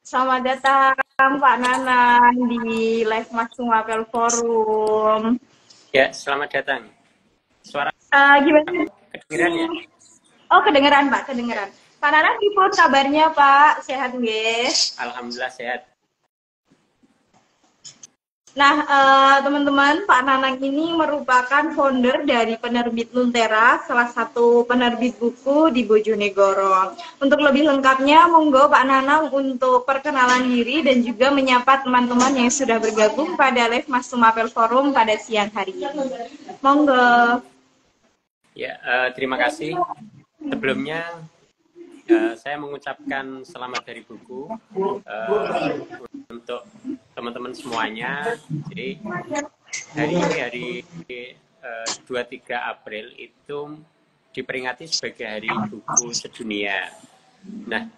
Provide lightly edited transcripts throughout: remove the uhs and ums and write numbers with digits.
Selamat datang Pak Nanan di Live Mas Sumapel Forum. Ya, selamat datang. Suara Gimana? aku kedengeran ya? Oh, kedengeran Pak, kedengeran. Pak Nanan, gimana kabarnya Pak? Sehat nggih? Alhamdulillah sehat. Nah, teman-teman, Pak Nanang ini merupakan founder dari penerbit Nuntera, salah satu penerbit buku di Bojonegoro. Untuk lebih lengkapnya, monggo Pak Nanang untuk perkenalan diri dan juga menyapa teman-teman yang sudah bergabung pada Live Mas Sumapel Forum pada siang hari ini. Monggo. Ya, terima kasih. Sebelumnya saya mengucapkan selamat hari buku untuk teman-teman semuanya. Jadi hari ini hari 23 April itu diperingati sebagai Hari Buku Sedunia. Nah,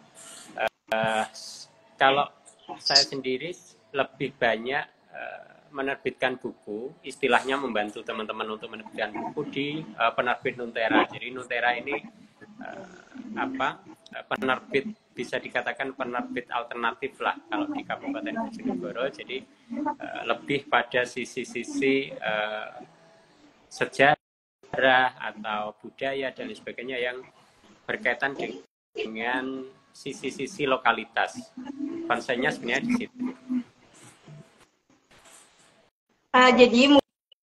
kalau saya sendiri lebih banyak menerbitkan buku, istilahnya membantu teman-teman untuk menerbitkan buku di penerbit Nuntera. Jadi Nuntera ini penerbit, bisa dikatakan penerbit alternatif lah kalau di Kabupaten Bojonegoro. Jadi lebih pada sisi-sisi sejarah atau budaya dan sebagainya yang berkaitan dengan sisi-sisi lokalitas. Konsepnya sebenarnya di situ. Jadi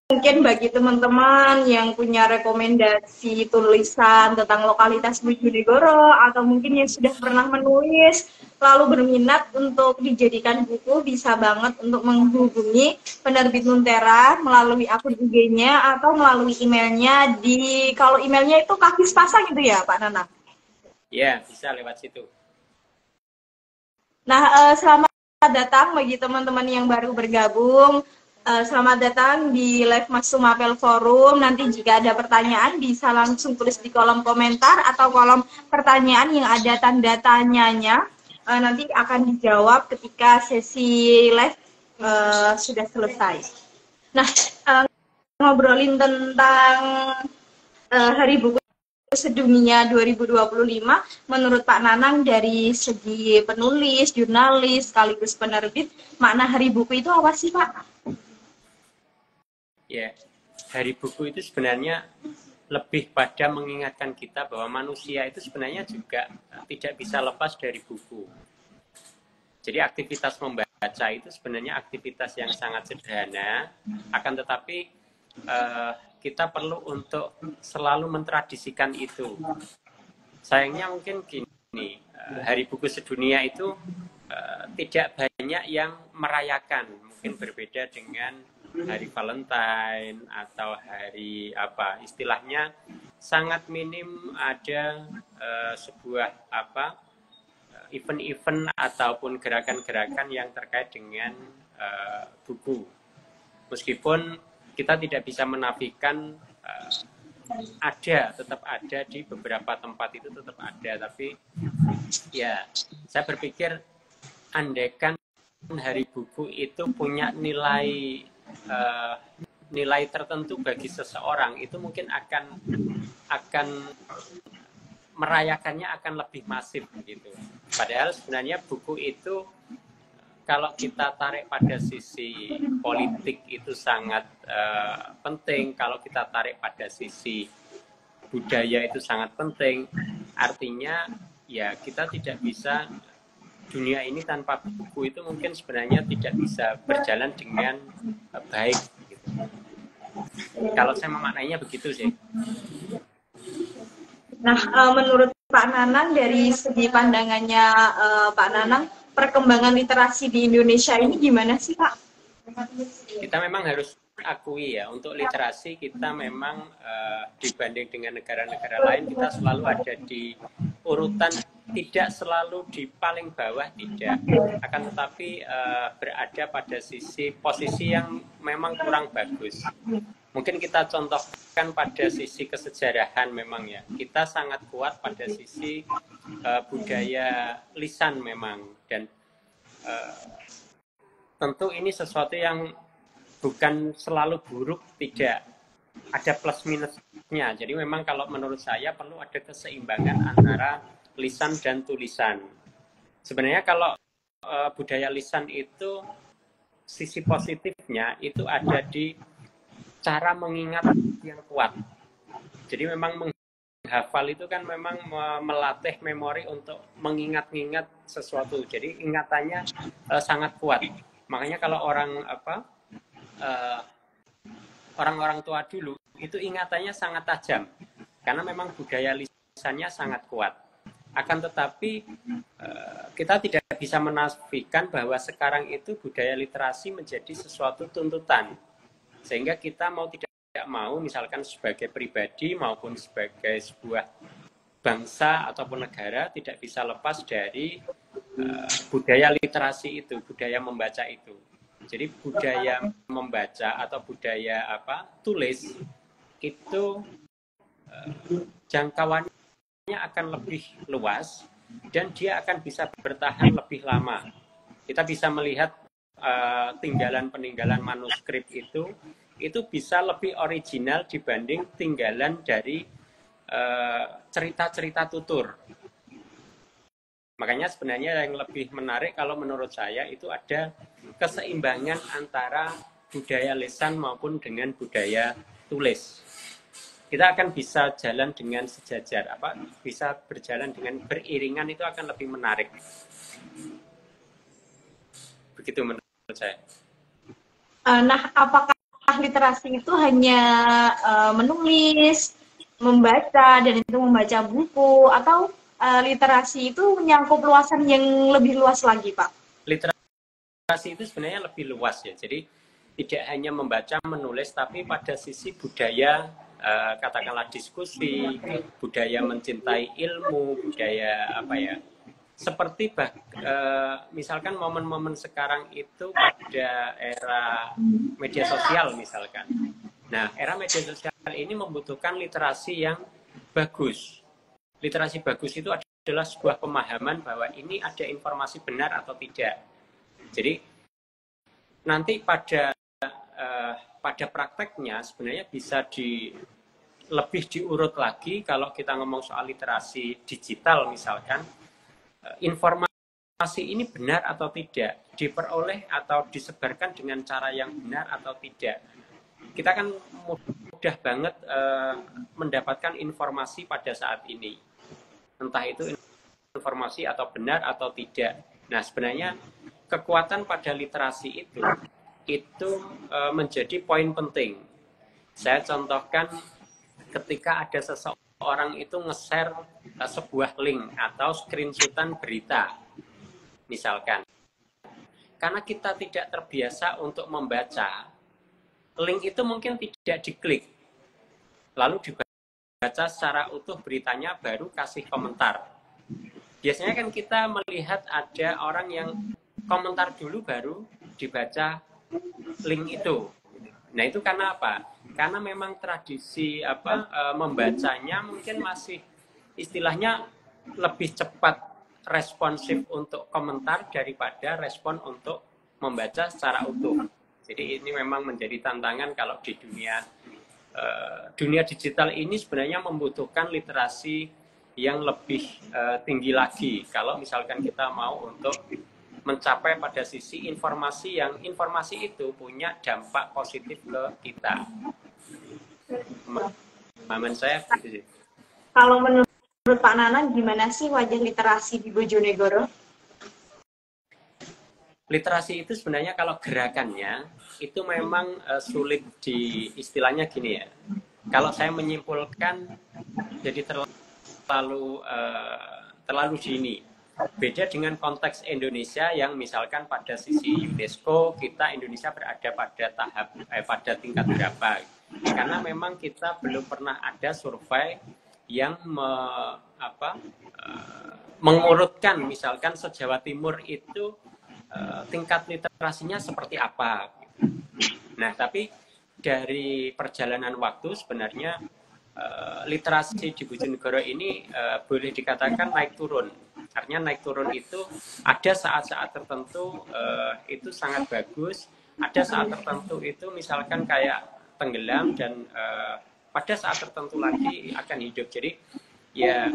mungkin bagi teman-teman yang punya rekomendasi tulisan tentang lokalitas Bojonegoro atau mungkin yang sudah pernah menulis lalu berminat untuk dijadikan buku, bisa banget untuk menghubungi penerbit Nuntera melalui akun IG-nya atau melalui emailnya di, kalau emailnya itu Kakis Pasang gitu ya Pak Nana? Ya, bisa lewat situ. Nah, selamat datang bagi teman-teman yang baru bergabung. Selamat datang di Live Mas Sumapel Forum. Nanti jika ada pertanyaan bisa langsung tulis di kolom komentar atau kolom pertanyaan yang ada tanda tanyanya. Nanti akan dijawab ketika sesi live sudah selesai. Nah, ngobrolin tentang Hari Buku Sedunia 2025, menurut Pak Nanang dari segi penulis, jurnalis, sekaligus penerbit, makna Hari Buku itu apa sih Pak? Ya, Hari Buku itu sebenarnya lebih pada mengingatkan kita bahwa manusia itu sebenarnya juga tidak bisa lepas dari buku. Jadi aktivitas membaca itu sebenarnya aktivitas yang sangat sederhana, akan tetapi kita perlu untuk selalu mentradisikan itu. Sayangnya mungkin gini, Hari Buku Sedunia itu tidak banyak yang merayakan, mungkin berbeda dengan Hari Valentine atau hari apa istilahnya sangat minim ada sebuah event-event ataupun gerakan-gerakan yang terkait dengan buku. Meskipun kita tidak bisa menafikan tetap ada di beberapa tempat itu tetap ada, tapi ya saya berpikir andaikan Hari Buku itu punya nilai tertentu bagi seseorang, itu mungkin akan merayakannya akan lebih masif gitu. Padahal sebenarnya buku itu kalau kita tarik pada sisi politik itu sangat penting, kalau kita tarik pada sisi budaya itu sangat penting. Artinya ya kita tidak bisa, dunia ini tanpa buku itu mungkin sebenarnya tidak bisa berjalan dengan baik gitu. Kalau saya memaknainya begitu sih. Nah, menurut Pak Nanang, dari segi pandangannya Pak Nanang, perkembangan literasi di Indonesia ini gimana sih Pak? Kita memang harus akui ya, untuk literasi kita memang dibanding dengan negara-negara lain kita selalu ada di urutan, tidak selalu di paling bawah, tidak, akan tetapi berada pada posisi yang memang kurang bagus. Mungkin kita contohkan pada sisi kesejarahan, memang ya kita sangat kuat pada sisi budaya lisan memang, dan tentu ini sesuatu yang bukan selalu buruk, tidak, ada plus minusnya. Jadi memang kalau menurut saya perlu ada keseimbangan antara lisan dan tulisan. Sebenarnya kalau budaya lisan itu sisi positifnya itu ada di cara mengingat yang kuat. Jadi memang menghafal itu kan memang melatih memori untuk mengingat-ingat sesuatu. Jadi ingatannya sangat kuat. Makanya kalau orang-orang tua dulu itu ingatannya sangat tajam karena memang budaya lisannya sangat kuat. Akan tetapi kita tidak bisa menafikan bahwa sekarang itu budaya literasi menjadi sesuatu tuntutan, sehingga kita mau tidak mau, misalkan sebagai pribadi maupun sebagai sebuah bangsa ataupun negara, tidak bisa lepas dari budaya literasi itu, budaya membaca itu. Jadi budaya membaca atau budaya tulis itu jangkauannya akan lebih luas dan dia akan bisa bertahan lebih lama. Kita bisa melihat peninggalan manuskrip itu bisa lebih original dibanding tinggalan dari cerita-cerita tutur. Makanya sebenarnya yang lebih menarik kalau menurut saya itu ada keseimbangan antara budaya lisan maupun dengan budaya tulis. Kita akan bisa jalan dengan sejajar, bisa berjalan dengan beriringan, itu akan lebih menarik. Begitu menurut saya. Nah, apakah literasi itu hanya menulis, membaca, dan itu membaca buku, atau literasi itu menyangkup luasan yang lebih luas lagi, Pak? Literasi itu sebenarnya lebih luas ya. Jadi tidak hanya membaca, menulis, tapi pada sisi budaya, katakanlah diskusi, budaya mencintai ilmu, budaya seperti misalkan momen-momen sekarang itu pada era media sosial misalkan. Nah, era media sosial ini membutuhkan literasi yang bagus. Literasi bagus itu adalah sebuah pemahaman bahwa ini ada informasi benar atau tidak. Jadi nanti pada prakteknya sebenarnya bisa lebih diurut lagi kalau kita ngomong soal literasi digital misalkan, informasi ini benar atau tidak, diperoleh atau disebarkan dengan cara yang benar atau tidak. Kita kan mudah banget mendapatkan informasi pada saat ini, entah itu informasi atau benar atau tidak. Nah, sebenarnya kekuatan pada literasi itu menjadi poin penting. Saya contohkan ketika ada seseorang itu nge-share sebuah link atau screenshotan berita, misalkan. Karena kita tidak terbiasa untuk membaca, link itu mungkin tidak diklik, lalu dibaca secara utuh beritanya, baru kasih komentar. Biasanya kan kita melihat ada orang yang komentar dulu baru dibaca link itu. Nah, itu karena apa? Karena memang tradisi membacanya mungkin masih istilahnya lebih cepat responsif untuk komentar daripada respon untuk membaca secara utuh. Jadi ini memang menjadi tantangan kalau di dunia digital ini sebenarnya membutuhkan literasi yang lebih tinggi lagi kalau misalkan kita mau untuk mencapai pada sisi informasi itu punya dampak positif ke kita. Pemahaman saya gitu sih. Kalau menurut Pak Nanang, gimana sih wajah literasi di Bojonegoro? Literasi itu sebenarnya kalau gerakannya itu memang sulit istilahnya gini ya. Kalau saya menyimpulkan jadi terlalu dini. Beda dengan konteks Indonesia yang misalkan pada sisi UNESCO Indonesia berada pada tingkat berapa. Karena memang kita belum pernah ada survei yang mengurutkan misalkan se-Jawa Timur itu tingkat literasinya seperti apa. Nah, tapi dari perjalanan waktu sebenarnya literasi di Bojonegoro ini boleh dikatakan naik turun. Artinya naik turun itu ada saat-saat tertentu itu sangat bagus, ada saat tertentu itu misalkan kayak tenggelam, dan pada saat tertentu lagi akan hidup. Jadi ya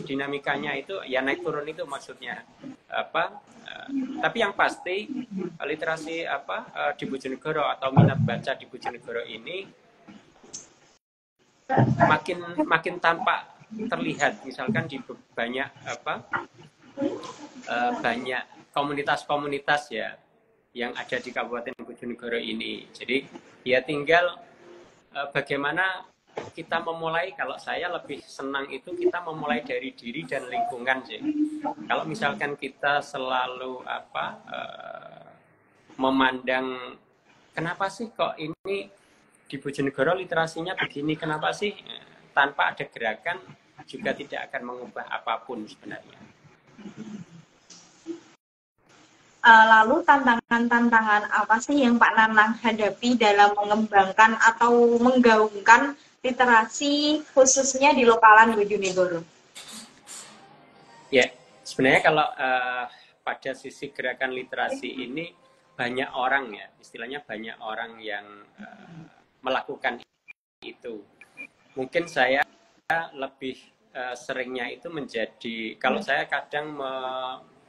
dinamikanya itu ya naik turun itu maksudnya Tapi yang pasti literasi di Bojonegoro atau minat baca di Bojonegoro ini makin tampak terlihat, misalkan di banyak banyak komunitas-komunitas ya yang ada di Kabupaten Bojonegoro ini. Jadi ya tinggal bagaimana kita memulai. Kalau saya lebih senang itu kita memulai dari diri dan lingkungan sih. Kalau misalkan kita selalu memandang kenapa sih kok ini di Bojonegoro literasinya begini, kenapa sih, tanpa ada gerakan juga tidak akan mengubah apapun sebenarnya. Lalu tantangan-tantangan apa sih yang Pak Nanang hadapi dalam mengembangkan atau menggaungkan literasi khususnya di lokalan Bojonegoro? Ya, sebenarnya kalau pada sisi gerakan literasi ini banyak orang ya, istilahnya banyak orang yang melakukan itu. Mungkin saya lebih seringnya itu menjadi, kalau saya kadang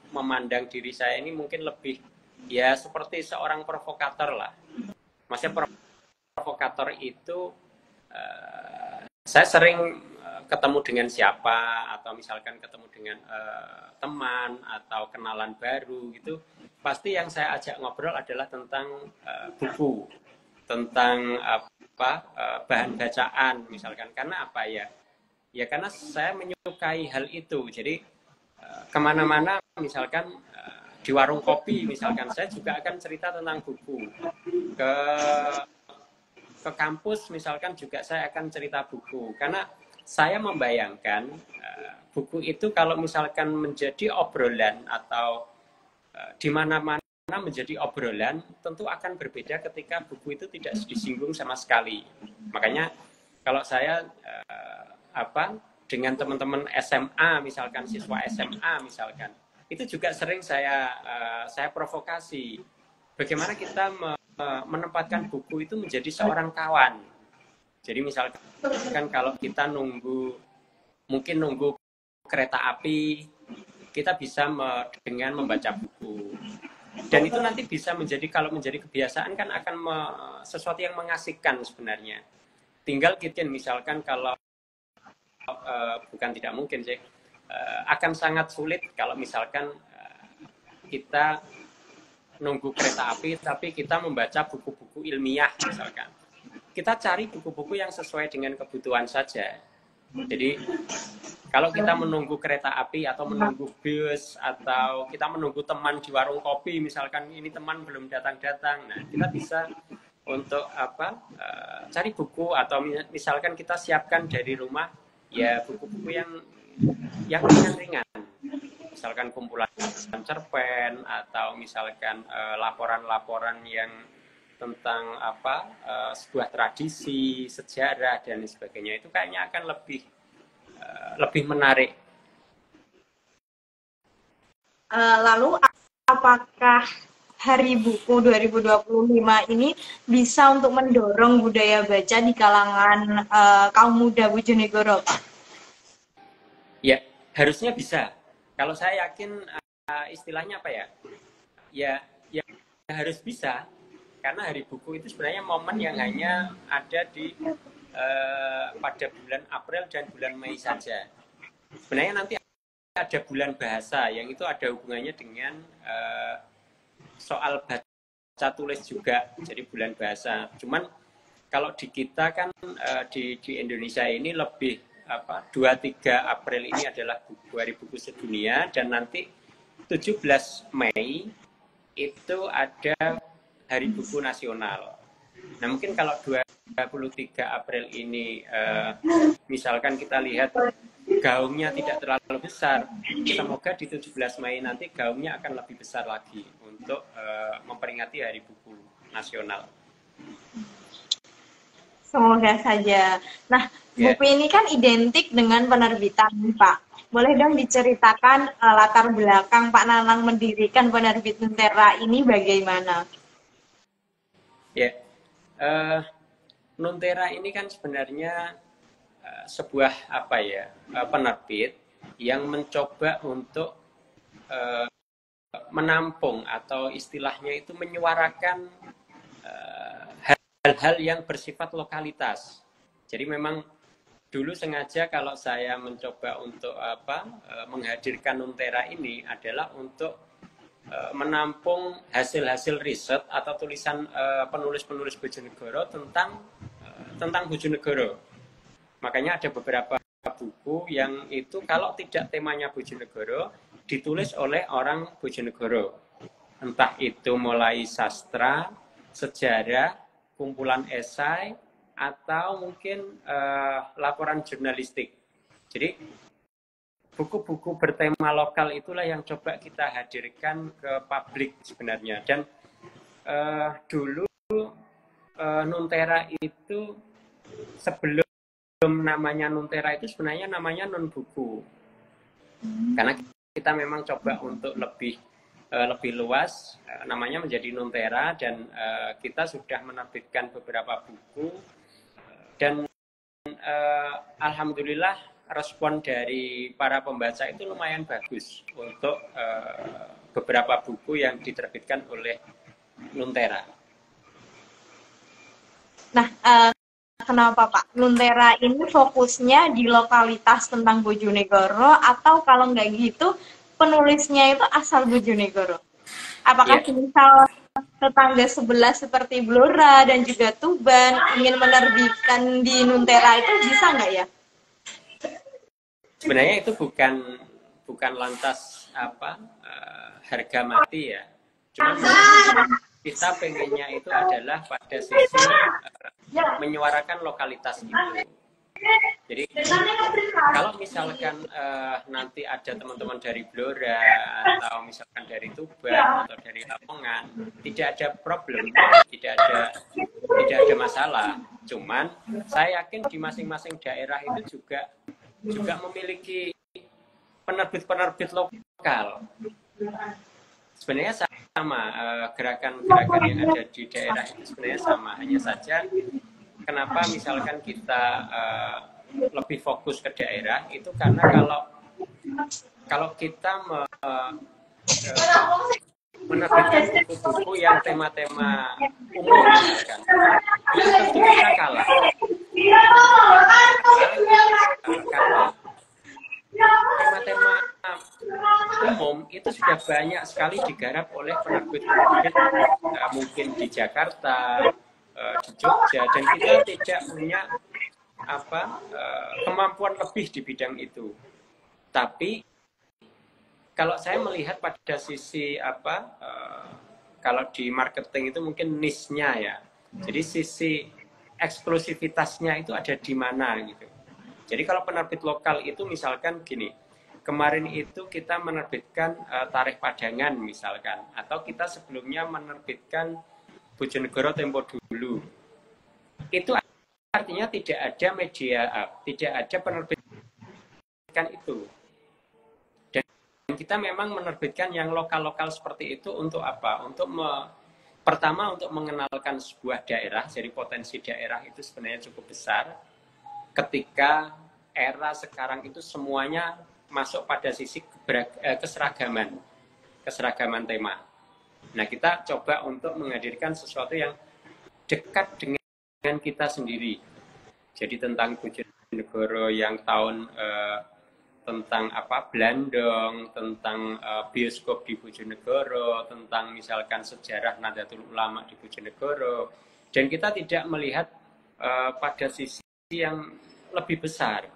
memandang diri saya ini mungkin lebih ya seperti seorang provokator lah. Maksudnya provokator itu saya sering ketemu dengan siapa, atau misalkan ketemu dengan teman atau kenalan baru gitu, pasti yang saya ajak ngobrol adalah tentang buku, tentang bahan bacaan misalkan. Karena apa ya? Ya karena saya menyukai hal itu. Jadi kemana-mana misalkan di warung kopi misalkan, saya juga akan cerita tentang buku. Ke kampus misalkan juga saya akan cerita buku. Karena saya membayangkan buku itu kalau misalkan menjadi obrolan atau di mana-mana menjadi obrolan, tentu akan berbeda ketika buku itu tidak disinggung sama sekali. Makanya kalau saya dengan teman-teman SMA misalkan, siswa SMA misalkan, itu juga sering saya provokasi. Bagaimana kita menempatkan buku itu menjadi seorang kawan. Jadi misalkan kalau kita mungkin nunggu kereta api, kita bisa dengan membaca buku. Dan itu nanti bisa kalau menjadi kebiasaan kan akan sesuatu yang mengasihkan sebenarnya. Tinggal kita misalkan kalau bukan tidak mungkin sih, akan sangat sulit kalau misalkan kita nunggu kereta api tapi kita membaca buku-buku ilmiah misalkan. Kita cari buku-buku yang sesuai dengan kebutuhan saja. Jadi kalau kita menunggu kereta api atau menunggu bus atau kita menunggu teman di warung kopi misalkan, ini teman belum datang-datang, nah kita bisa untuk cari buku, atau misalkan kita siapkan dari rumah ya buku-buku yang ringan-ringan, misalkan kumpulan cerpen atau misalkan laporan-laporan yang tentang sebuah tradisi, sejarah dan sebagainya. Itu kayaknya akan lebih menarik. Lalu apakah Hari Buku 2025 ini bisa untuk mendorong budaya baca di kalangan kaum muda Bojonegoro, Pak? Ya, harusnya bisa. Kalau saya yakin istilahnya apa ya? Ya harus bisa. Karena Hari Buku itu sebenarnya momen yang hanya ada pada bulan April dan bulan Mei saja. Sebenarnya nanti ada bulan bahasa yang itu ada hubungannya dengan soal baca tulis juga, jadi bulan bahasa. Cuman kalau di kita kan di Indonesia ini lebih 2-3 April ini adalah Hari Buku Sedunia, dan nanti 17 Mei itu ada Hari Buku Nasional. Nah mungkin kalau 23 April ini misalkan kita lihat gaungnya tidak terlalu besar, semoga di 17 Mei nanti gaungnya akan lebih besar lagi untuk memperingati Hari Buku Nasional. Semoga saja. Nah, buku ini kan identik dengan penerbitan, Pak. Boleh dong diceritakan latar belakang Pak Nanang mendirikan penerbit Nuntera ini bagaimana? Ya, Nuntera ini kan sebenarnya sebuah penerbit yang mencoba untuk menampung atau istilahnya itu menyuarakan hal-hal yang bersifat lokalitas. Jadi memang dulu sengaja kalau saya mencoba untuk menghadirkan Nuntera ini adalah untuk menampung hasil-hasil riset atau tulisan penulis-penulis Bojonegoro tentang Bojonegoro. Makanya ada beberapa buku yang itu kalau tidak temanya Bojonegoro ditulis oleh orang Bojonegoro. Entah itu mulai sastra, sejarah, kumpulan esai, atau mungkin laporan jurnalistik. Jadi buku-buku bertema lokal itulah yang coba kita hadirkan ke publik sebenarnya. Dan dulu Nuntera itu sebelum namanya Nuntera itu sebenarnya namanya non buku. Karena kita memang coba untuk lebih luas, namanya menjadi Nuntera, dan kita sudah menerbitkan beberapa buku, dan alhamdulillah respon dari para pembaca itu lumayan bagus untuk beberapa buku yang diterbitkan oleh Nuntera. Nah, kenapa Pak? Nuntera ini fokusnya di lokalitas tentang Bojonegoro, atau kalau nggak gitu penulisnya itu asal Bojonegoro? Apakah misal tetangga sebelah seperti Blora dan juga Tuban ingin menerbitkan di Nuntera itu bisa nggak ya? Sebenarnya itu bukan lantas harga mati ya. Cuma kita pengennya itu adalah pada sisi menyuarakan lokalitas itu. Jadi kalau misalkan nanti ada teman-teman dari Blora atau misalkan dari Tuban atau dari Lamongan, tidak ada problem, tidak ada masalah. Cuman saya yakin di masing-masing daerah itu juga memiliki penerbit-penerbit lokal. Sebenarnya sama, gerakan-gerakan yang ada di daerah itu sebenarnya sama, hanya saja kenapa misalkan kita lebih fokus ke daerah itu karena kalau kita menerbitkan buku-buku yang tema-tema umum misalkan, itu tentu kita kalah. Karena tema-tema umum itu sudah banyak sekali digarap oleh penerbit-penerbit mungkin di Jakarta, di Jogja, dan kita tidak punya kemampuan lebih di bidang itu. Tapi kalau saya melihat pada sisi kalau di marketing itu mungkin niche-nya ya. Jadi sisi eksklusivitasnya itu ada di mana gitu. Jadi kalau penerbit lokal itu misalkan gini, kemarin itu kita menerbitkan Tarikh Padangan misalkan, atau kita sebelumnya menerbitkan Bojonegoro Tempo Dulu. Itu artinya tidak ada media, tidak ada penerbitan itu. Dan kita memang menerbitkan yang lokal-lokal seperti itu untuk apa? Pertama untuk mengenalkan sebuah daerah, jadi potensi daerah itu sebenarnya cukup besar. Ketika era sekarang itu semuanya masuk pada sisi keseragaman tema. Nah, kita coba untuk menghadirkan sesuatu yang dekat dengan kita sendiri. Jadi tentang Bojonegoro yang tahun tentang Blandong, tentang bioskop di Bojonegoro, tentang misalkan sejarah Nahdlatul Ulama di Bojonegoro. Dan kita tidak melihat pada sisi yang lebih besar.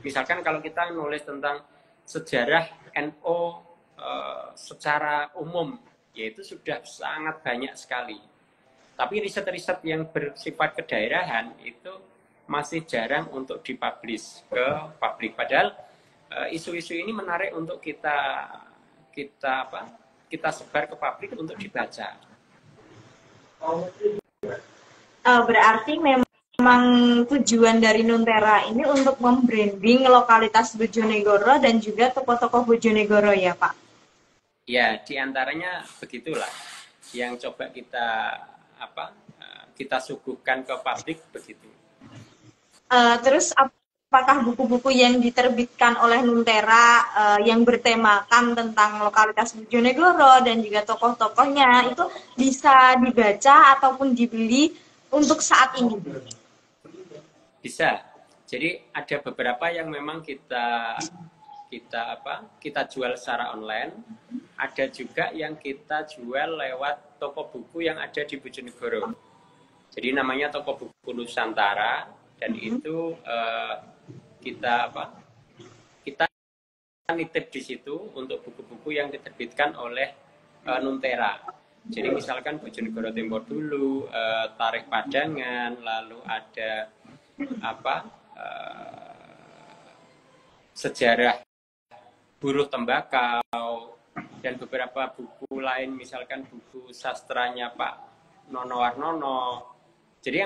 Misalkan kalau kita nulis tentang sejarah NU secara umum, yaitu sudah sangat banyak sekali. Tapi riset-riset yang bersifat kedaerahan itu masih jarang untuk dipublish ke publik. Padahal isu-isu ini menarik untuk kita sebar ke publik untuk dibaca. Berarti memang tujuan dari Nuntera ini untuk membranding lokalitas Bojonegoro dan juga tokoh-tokoh Bojonegoro ya Pak? Ya, diantaranya begitulah yang coba kita suguhkan ke publik begitu. Terus apakah buku-buku yang diterbitkan oleh Nuntera yang bertemakan tentang lokalitas Bojonegoro dan juga tokoh-tokohnya itu bisa dibaca ataupun dibeli untuk saat ini? Bisa. Jadi ada beberapa yang memang kita jual secara online. Ada juga yang kita jual lewat toko buku yang ada di Bojonegoro. Jadi namanya toko buku Nusantara, dan itu kita nitip di situ untuk buku-buku yang diterbitkan oleh Nuntera. Jadi misalkan Bojonegoro Tempo Dulu, Tarik Padangan, lalu ada sejarah buruh tembakau, dan beberapa buku lain, misalkan buku sastranya Pak Nono Warnono. Jadi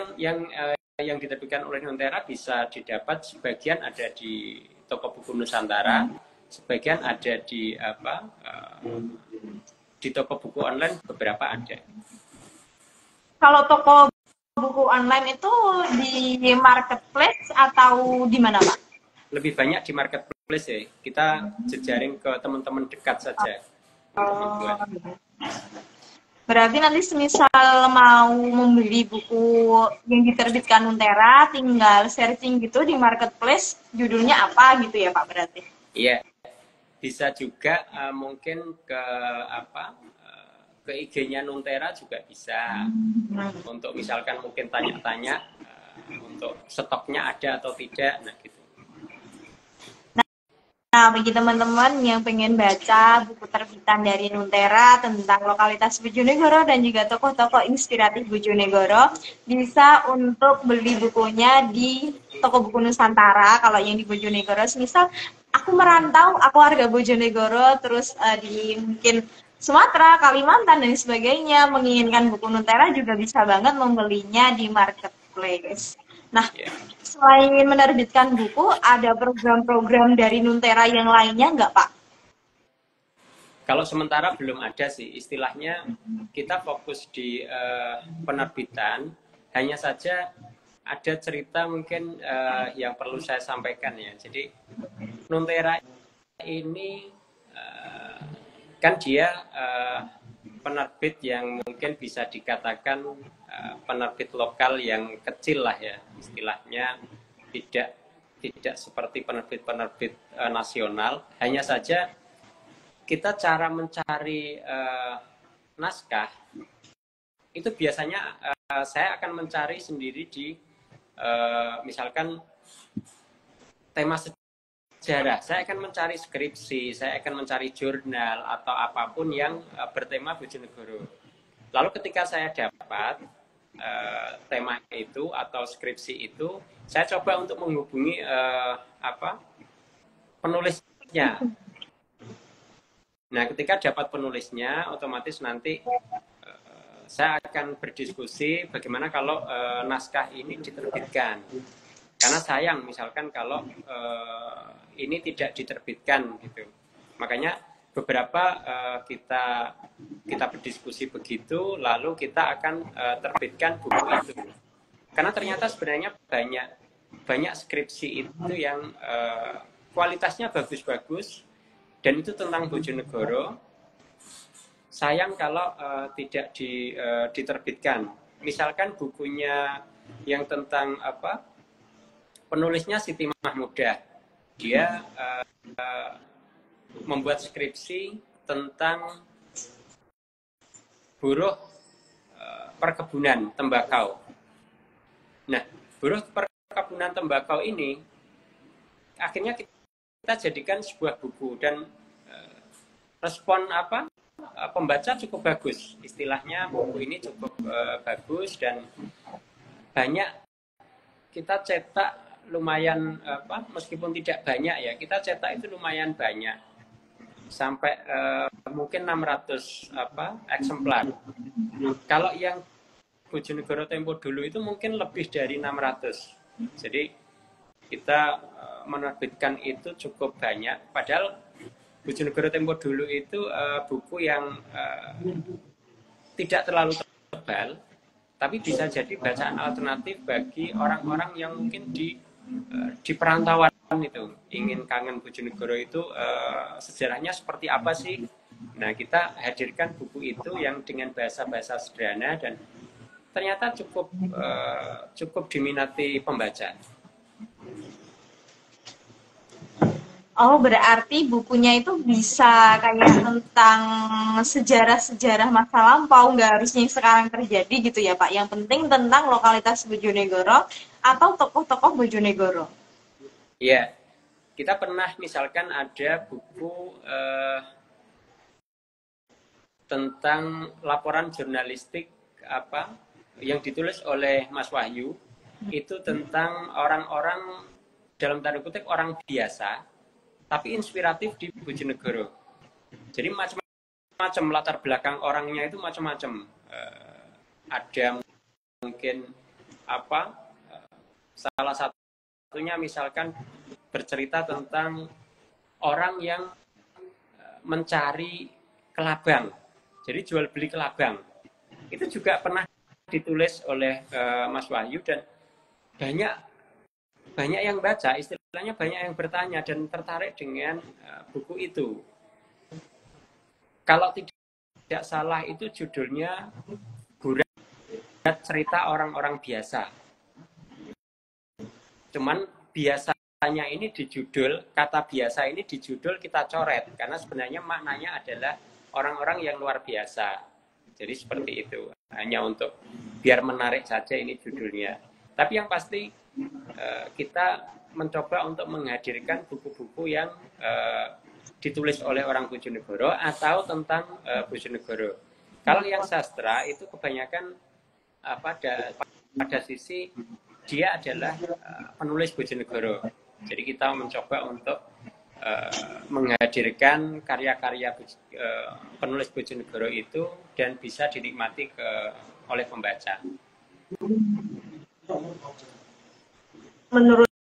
yang diterbitkan oleh Nuntera bisa didapat, sebagian ada di toko buku Nusantara, sebagian ada di toko buku online, beberapa ada. Kalau toko buku online itu di marketplace atau di mana, Pak? Lebih banyak di marketplace ya. Kita jejaring ke teman-teman dekat saja. Berarti nanti semisal mau membeli buku yang diterbitkan Nuntera, tinggal searching gitu di marketplace, judulnya apa gitu ya Pak berarti? Iya, bisa juga mungkin ke IG-nya Nuntera juga bisa. Untuk misalkan mungkin tanya-tanya untuk stoknya ada atau tidak, nah gitu. Nah, bagi teman-teman yang pengen baca buku terbitan dari Nuntera tentang lokalitas Bojonegoro dan juga tokoh-tokoh inspiratif Bojonegoro, bisa untuk beli bukunya di toko buku Nusantara. Kalau yang di Bojonegoro, misal aku merantau, aku warga Bojonegoro, terus di mungkin Sumatera, Kalimantan, dan sebagainya, menginginkan buku Nuntera juga bisa banget membelinya di marketplace. Nah, selain menerbitkan buku, ada program-program dari Nuntera yang lainnya nggak, Pak? Kalau sementara belum ada sih, istilahnya kita fokus di penerbitan. Hanya saja ada cerita mungkin yang perlu saya sampaikan ya. Jadi Nuntera ini kan dia penerbit yang mungkin bisa dikatakan penerbit lokal yang kecil lah ya, istilahnya tidak seperti penerbit-penerbit nasional. Hanya saja kita cara mencari naskah itu biasanya saya akan mencari sendiri di misalkan tema sejarah, saya akan mencari skripsi, saya akan mencari jurnal atau apapun yang bertema Bojonegoro. Lalu ketika saya dapat tema itu atau skripsi itu, saya coba untuk menghubungi penulisnya. Nah, ketika dapat penulisnya, otomatis nanti saya akan berdiskusi bagaimana kalau naskah ini diterbitkan. Karena sayang misalkan kalau ini tidak diterbitkan gitu. Makanya beberapa kita berdiskusi begitu, lalu kita akan terbitkan buku itu. Karena ternyata sebenarnya banyak skripsi itu yang kualitasnya bagus-bagus, dan itu tentang Bojonegoro. Sayang kalau tidak diterbitkan. Misalkan bukunya yang tentang penulisnya Siti Mahmudah, dia membuat skripsi tentang buruh perkebunan tembakau. Nah, buruh perkebunan tembakau ini akhirnya kita jadikan sebuah buku, dan respon pembaca cukup bagus. Istilahnya buku ini cukup bagus, dan banyak kita cetak lumayan meskipun tidak banyak ya, kita cetak itu lumayan banyak, sampai mungkin 600 eksemplar. Kalau yang Bojonegoro Tempo Dulu itu mungkin lebih dari 600. Jadi kita menerbitkan itu cukup banyak, padahal Bojonegoro Tempo Dulu itu buku yang tidak terlalu tebal, tapi bisa jadi bacaan alternatif bagi orang-orang yang mungkin di di perantauan itu ingin kangen Bojonegoro itu sejarahnya seperti apa sih. Nah, kita hadirkan buku itu yang dengan bahasa-bahasa sederhana dan ternyata cukup diminati pembaca. Oh, berarti bukunya itu bisa kayak tentang sejarah-sejarah masa lampau, nggak harusnya yang sekarang terjadi gitu ya, Pak. Yang penting tentang lokalitas Bojonegoro atau tokoh-tokoh Bojonegoro. Ya, kita pernah misalkan ada buku tentang laporan jurnalistik apa yang ditulis oleh Mas Wahyu, itu tentang orang-orang dalam tanda kutip orang biasa tapi inspiratif di Bojonegoro. Jadi macam-macam latar belakang orangnya itu macam-macam. Ada mungkin apa? Salah satunya misalkan bercerita tentang orang yang mencari kelabang. Jadi jual beli kelabang. Itu juga pernah ditulis oleh Mas Wahyu dan banyak yang baca, istilahnya banyak yang bertanya dan tertarik dengan buku itu. Kalau tidak salah itu judulnya Gurat Cerita Orang-orang Biasa. Cuman biasanya ini di judul, kata biasa ini di judul kita coret karena sebenarnya maknanya adalah orang-orang yang luar biasa. Jadi seperti itu, hanya untuk biar menarik saja ini judulnya. Tapi yang pasti kita mencoba untuk menghadirkan buku-buku yang ditulis oleh orang Bojonegoro atau tentang Bojonegoro. Kalau yang sastra itu kebanyakan pada sisi dia adalah penulis Bojonegoro. Jadi kita mencoba untuk menghadirkan karya-karya penulis Bojonegoro itu dan bisa dinikmati oleh pembaca. Menurut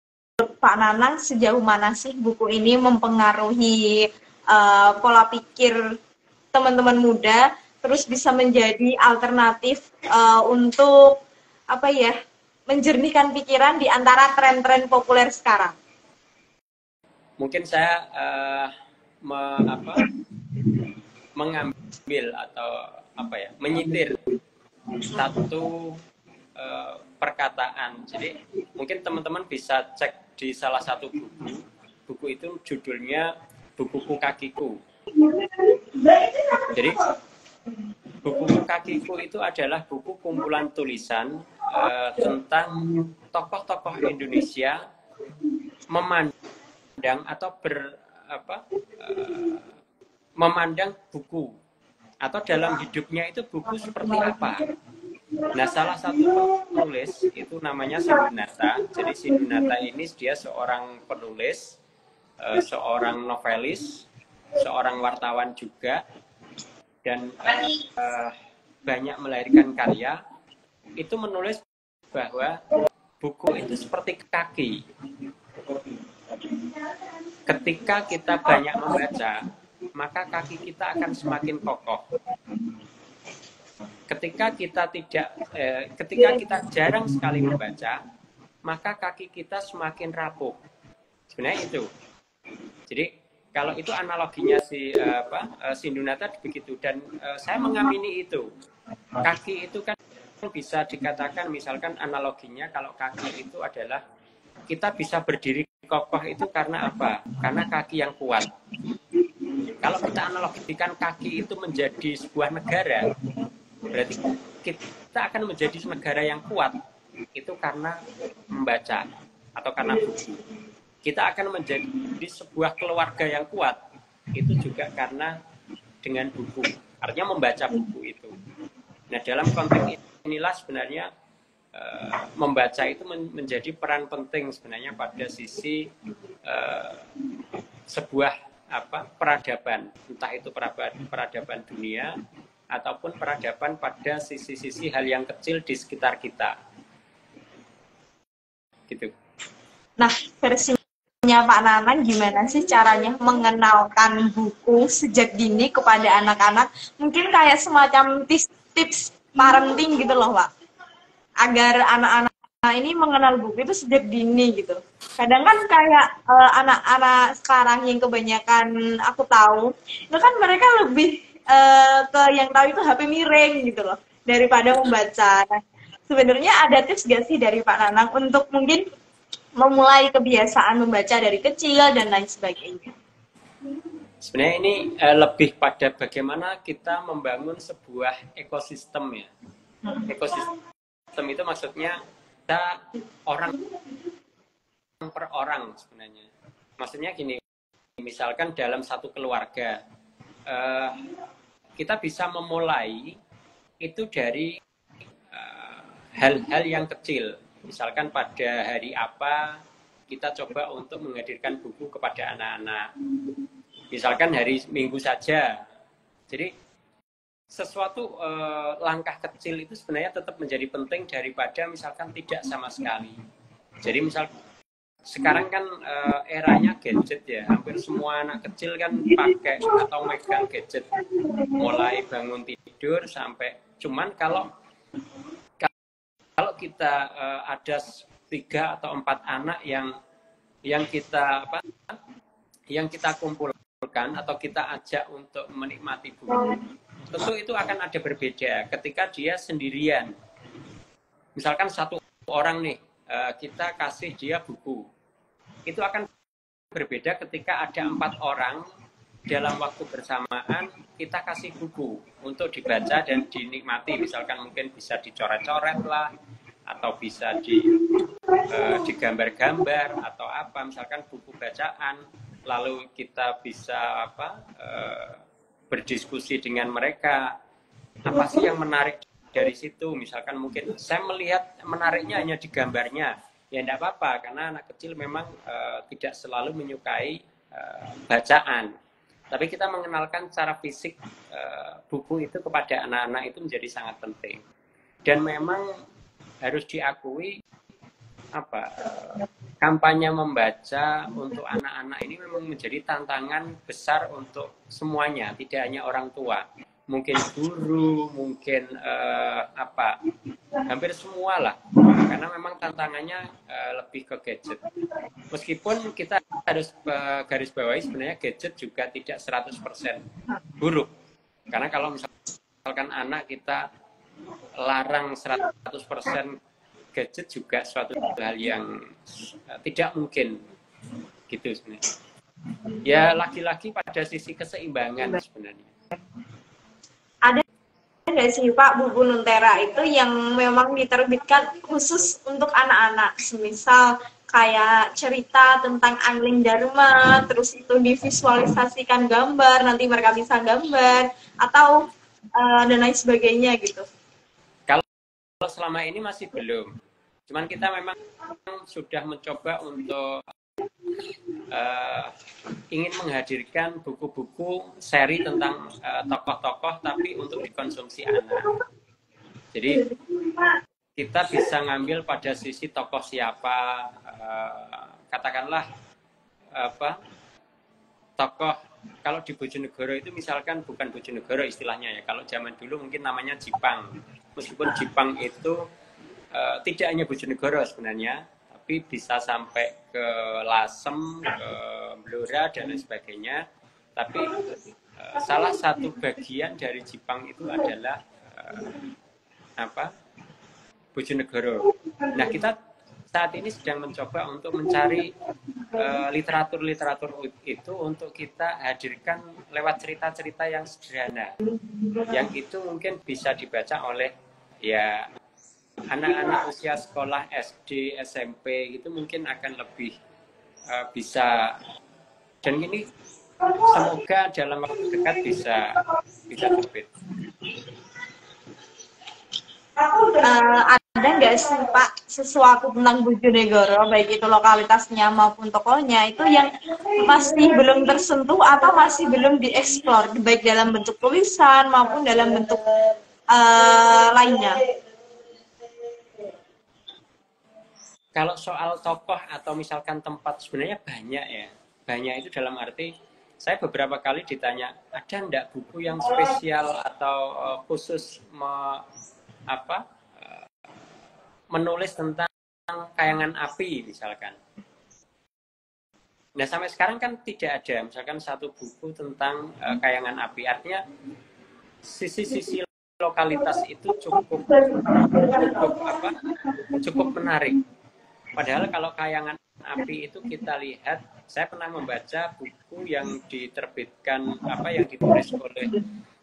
Pak Nanang, sejauh mana sih buku ini mempengaruhi pola pikir teman-teman muda, terus bisa menjadi alternatif untuk apa ya, menjernihkan pikiran di antara tren-tren populer sekarang? Mungkin saya mengambil atau menyitir satu perkataan. Jadi mungkin teman-teman bisa cek di salah satu buku itu judulnya Bukuku Kakiku. Jadi Bukuku Kakiku itu adalah buku kumpulan tulisan tentang tokoh-tokoh Indonesia memandang atau memandang buku atau dalam hidupnya itu buku seperti apa. Nah, salah satu penulis itu namanya Sindunata. Jadi Sindunata ini dia seorang penulis, seorang novelis, seorang wartawan juga, dan banyak melahirkan karya. Itu menulis bahwa buku itu seperti kaki. Ketika kita banyak membaca, maka kaki kita akan semakin kokoh. Ketika kita jarang sekali membaca, maka kaki kita semakin rapuh. Sebenarnya itu. Jadi kalau itu analoginya Sindunata begitu, dan saya mengamini itu. Kaki itu kan bisa dikatakan misalkan analoginya kalau kaki itu adalah kita bisa berdiri kokoh itu karena apa? Karena kaki yang kuat. Kalau kita analogikan kaki itu menjadi sebuah negara, berarti kita akan menjadi negara yang kuat itu karena membaca atau karena buku. Kita akan menjadi sebuah keluarga yang kuat itu juga karena dengan buku, artinya membaca buku itu. Nah, dalam konteks inilah sebenarnya membaca itu menjadi peran penting sebenarnya pada sisi sebuah peradaban, entah itu peradaban dunia ataupun peradaban pada sisi-sisi hal yang kecil di sekitar kita. Gitu. Nah, versinya Pak Nanang gimana sih caranya mengenalkan buku sejak dini kepada anak-anak? Mungkin kayak semacam tips parenting gitu loh, Pak. Agar anak-anak ini mengenal buku itu sejak dini gitu. Kadang kan kayak anak-anak sekarang yang kebanyakan aku tahu, itu kan mereka lebih ke yang tahu itu HP miring gitu loh, daripada membaca. Nah, sebenarnya ada tips gak sih dari Pak Nanang untuk mungkin memulai kebiasaan membaca dari kecil dan lain sebagainya? Sebenarnya ini lebih pada bagaimana kita membangun sebuah ekosistem ya. Ekosistem itu maksudnya kita orang per orang sebenarnya. Maksudnya gini, misalkan dalam satu keluarga, kita bisa memulai itu dari hal-hal yang kecil. Misalkan pada hari apa, kita coba untuk menghadirkan buku kepada anak-anak. Misalkan hari Minggu saja. Jadi sesuatu langkah kecil itu sebenarnya tetap menjadi penting daripada misalkan tidak sama sekali. Jadi misal sekarang kan eranya gadget ya, hampir semua anak kecil kan pakai atau megang gadget, mulai bangun tidur sampai. Cuman kalau kita ada 3 atau 4 anak yang kita kumpulkan atau kita ajak untuk menikmati buku, tentu itu akan ada berbeda ketika dia sendirian. Misalkan satu orang nih, kita kasih dia buku, itu akan berbeda ketika ada 4 orang dalam waktu bersamaan kita kasih buku untuk dibaca dan dinikmati. Misalkan mungkin bisa dicoret-coret lah, atau bisa digambar-gambar atau apa, misalkan buku bacaan, lalu kita bisa berdiskusi dengan mereka, apa sih yang menarik dari situ. Misalkan mungkin saya melihat menariknya hanya di gambarnya, ya tidak apa-apa, karena anak kecil memang tidak selalu menyukai bacaan, tapi kita mengenalkan secara fisik buku itu kepada anak-anak itu menjadi sangat penting. Dan memang harus diakui kampanye membaca untuk anak-anak ini memang menjadi tantangan besar untuk semuanya, tidak hanya orang tua, mungkin guru, mungkin hampir semua lah, karena memang tantangannya lebih ke gadget. Meskipun kita harus garis bawahi sebenarnya gadget juga tidak 100% buruk, karena kalau misalkan anak kita larang 100% gadget juga suatu hal yang tidak mungkin gitu sebenarnya. Ya lagi-lagi pada sisi keseimbangan sebenarnya. Ada nggak sih Pak buku Nuntera itu yang memang diterbitkan khusus untuk anak-anak, semisal kayak cerita tentang Angling Dharma, terus itu divisualisasikan gambar, nanti mereka bisa gambar, atau dan lain sebagainya gitu? Kalau selama ini masih belum, cuman kita memang sudah mencoba untuk ingin menghadirkan buku-buku seri tentang tokoh-tokoh tapi untuk dikonsumsi anak. Jadi kita bisa ngambil pada sisi tokoh siapa, katakanlah tokoh. Kalau di Bojonegoro itu misalkan bukan Bojonegoro istilahnya ya, kalau zaman dulu mungkin namanya Jipang. Meskipun Jipang itu tidak hanya Bojonegoro sebenarnya, tapi bisa sampai ke Lasem, ke Blora dan lain sebagainya. Tapi salah satu bagian dari Jipang itu adalah Bojonegoro. Nah, kita saat ini sedang mencoba untuk mencari literatur-literatur itu untuk kita hadirkan lewat cerita-cerita yang sederhana, yang itu mungkin bisa dibaca oleh ya anak-anak usia sekolah SD, SMP itu mungkin akan lebih bisa, dan ini semoga dalam waktu dekat bisa terbit. Ada nggak sih Pak sesuatu tentang Bojonegoro, baik itu lokalitasnya maupun tokohnya, itu yang masih belum tersentuh atau masih belum dieksplor, baik dalam bentuk tulisan maupun dalam bentuk lainnya? Kalau soal tokoh atau misalkan tempat, sebenarnya banyak ya. Banyak itu dalam arti, saya beberapa kali ditanya, ada enggak buku yang spesial atau khusus menulis tentang kayangan api misalkan. Nah sampai sekarang kan tidak ada misalkan satu buku tentang kayangan api. Artinya sisi-sisi lokalitas itu cukup menarik. Padahal kalau kayangan api itu kita lihat, saya pernah membaca buku yang diterbitkan yang ditulis oleh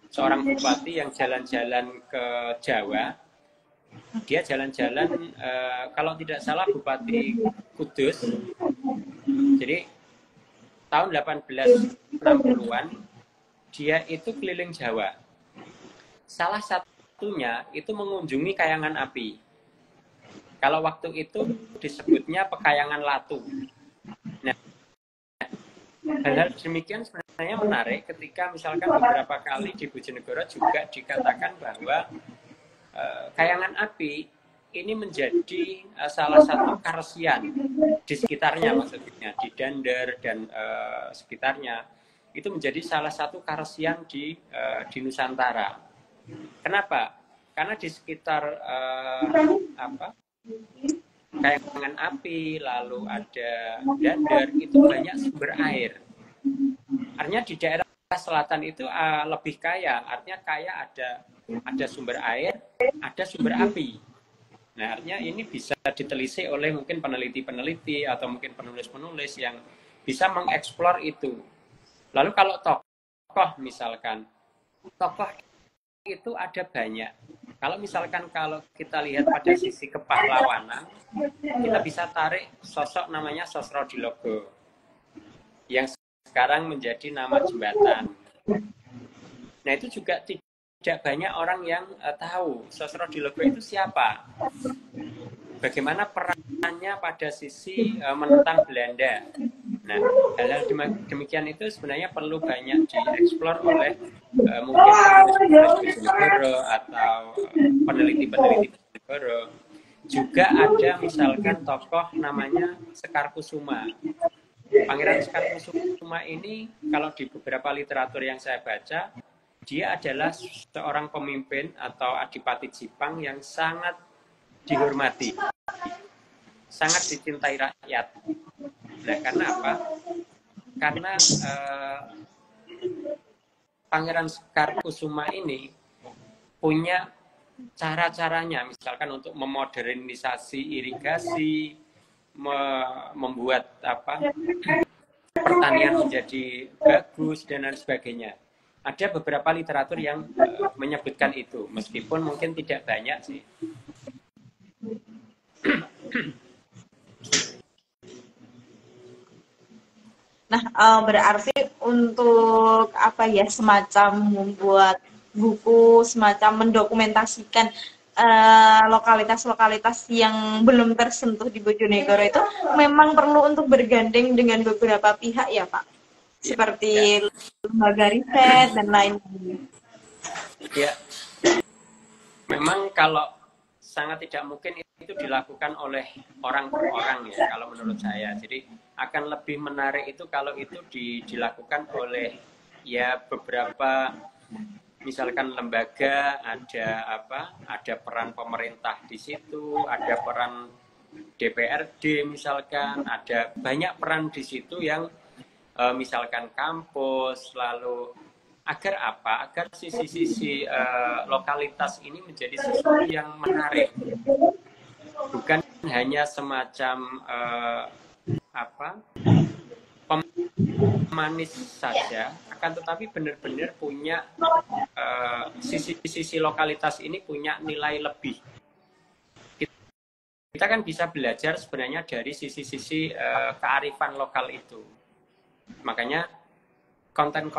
seorang bupati yang jalan-jalan ke Jawa. Dia jalan-jalan kalau tidak salah Bupati Kudus. Jadi tahun 1860-an dia itu keliling Jawa. Salah satunya itu mengunjungi kayangan api. Kalau waktu itu disebutnya Pekayangan Latu. Nah, hal demikian sebenarnya menarik ketika misalkan beberapa kali di Bojonegoro juga dikatakan bahwa kayangan api ini menjadi salah satu karesian di sekitarnya, maksudnya di Dander dan sekitarnya itu menjadi salah satu karesian di Nusantara. Kenapa? Karena di sekitar kayangan api, lalu ada Dander, itu banyak sumber air. Artinya di daerah selatan itu lebih kaya, artinya kaya ada sumber air, ada sumber api. Nah, artinya ini bisa ditelisik oleh mungkin peneliti-peneliti atau mungkin penulis-penulis yang bisa mengeksplor itu. Lalu kalau tokoh misalkan, tokoh itu ada banyak. Kalau misalkan kalau kita lihat pada sisi kepahlawanan, kita bisa tarik sosok namanya Sosrojilogo yang sekarang menjadi nama jembatan. Nah, itu juga tidak banyak orang yang tahu Sosrojilogo itu siapa. Bagaimana perannya pada sisi menentang Belanda. Nah, hal-hal demikian itu sebenarnya perlu banyak dieksplor oleh mungkin penulis Bojonegoro atau peneliti-peneliti Bojonegoro. Juga ada misalkan tokoh namanya Sekar Kusuma. Pangeran Sekar Kusuma ini kalau di beberapa literatur yang saya baca, dia adalah seorang pemimpin atau adipati Jepang yang sangat dihormati, sangat dicintai rakyat. Nah, karena apa? Karena Pangeran Sekar Kusuma ini punya cara-caranya, misalkan untuk memodernisasi irigasi, membuat pertanian menjadi bagus dan lain sebagainya. Ada beberapa literatur yang menyebutkan itu, meskipun mungkin tidak banyak sih. Nah, berarti untuk semacam membuat buku, semacam mendokumentasikan lokalitas-lokalitas yang belum tersentuh di Bojonegoro itu memang perlu untuk bergandeng dengan beberapa pihak ya Pak, seperti lembaga riset dan lain-lain. Ya, memang kalau sangat tidak mungkin itu dilakukan oleh orang per orang ya, kalau menurut saya. Jadi akan lebih menarik itu kalau itu dilakukan oleh ya beberapa misalkan lembaga, ada peran pemerintah di situ, ada peran DPRD misalkan, ada banyak peran di situ yang misalkan kampus, lalu agar sisi-sisi lokalitas ini menjadi sesuatu yang menarik, bukan hanya semacam pemanis saja, akan tetapi benar-benar punya sisi-sisi lokalitas ini punya nilai lebih. Kita kan bisa belajar sebenarnya dari sisi-sisi kearifan lokal itu. Makanya konten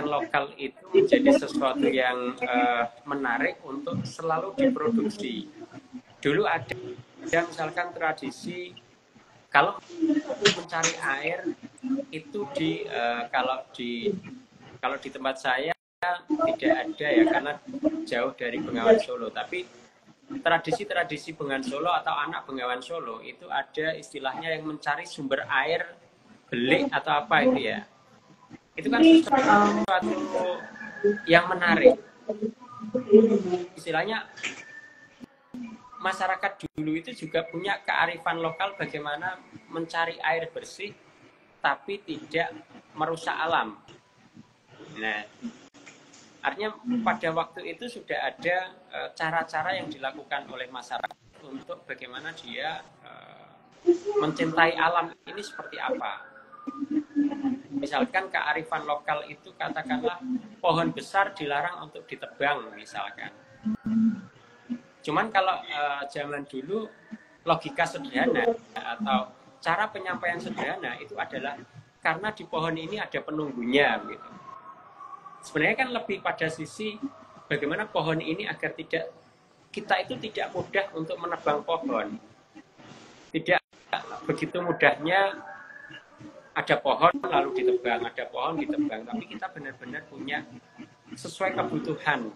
lokal itu menjadi sesuatu yang menarik untuk selalu diproduksi. Dulu ada misalkan tradisi kalau mencari air itu kalau di tempat saya tidak ada ya, karena jauh dari Bengawan Solo. Tapi tradisi-tradisi Bengawan Solo atau anak Bengawan Solo itu ada istilahnya yang mencari sumber air belik atau apa itu ya. Itu kan sesuatu yang menarik. Istilahnya masyarakat dulu itu juga punya kearifan lokal bagaimana mencari air bersih tapi tidak merusak alam. Nah, artinya pada waktu itu sudah ada cara-cara yang dilakukan oleh masyarakat untuk bagaimana dia mencintai alam ini seperti apa. Misalkan kearifan lokal itu katakanlah pohon besar dilarang untuk ditebang misalkan. Cuman kalau zaman dulu logika sederhana atau cara penyampaian sederhana itu adalah karena di pohon ini ada penunggunya gitu. Sebenarnya kan lebih pada sisi bagaimana pohon ini agar kita itu tidak mudah untuk menebang pohon. Tidak begitu mudahnya ada pohon lalu ditebang, ada pohon ditebang, tapi kita benar-benar punya sesuai kebutuhan.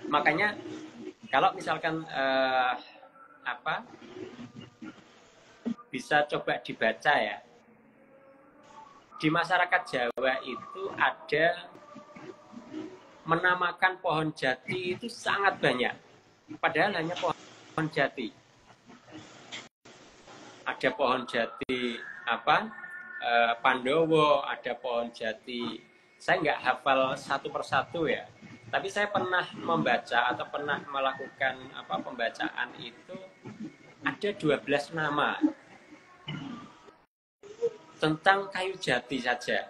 Makanya kalau misalkan bisa coba dibaca ya, di masyarakat Jawa itu ada menamakan pohon jati itu sangat banyak, padahal hanya pohon jati. Ada pohon jati Pandowo, ada pohon jati, saya nggak hafal satu persatu ya, tapi saya pernah membaca atau pernah melakukan pembacaan itu ada 12 nama tentang kayu jati saja,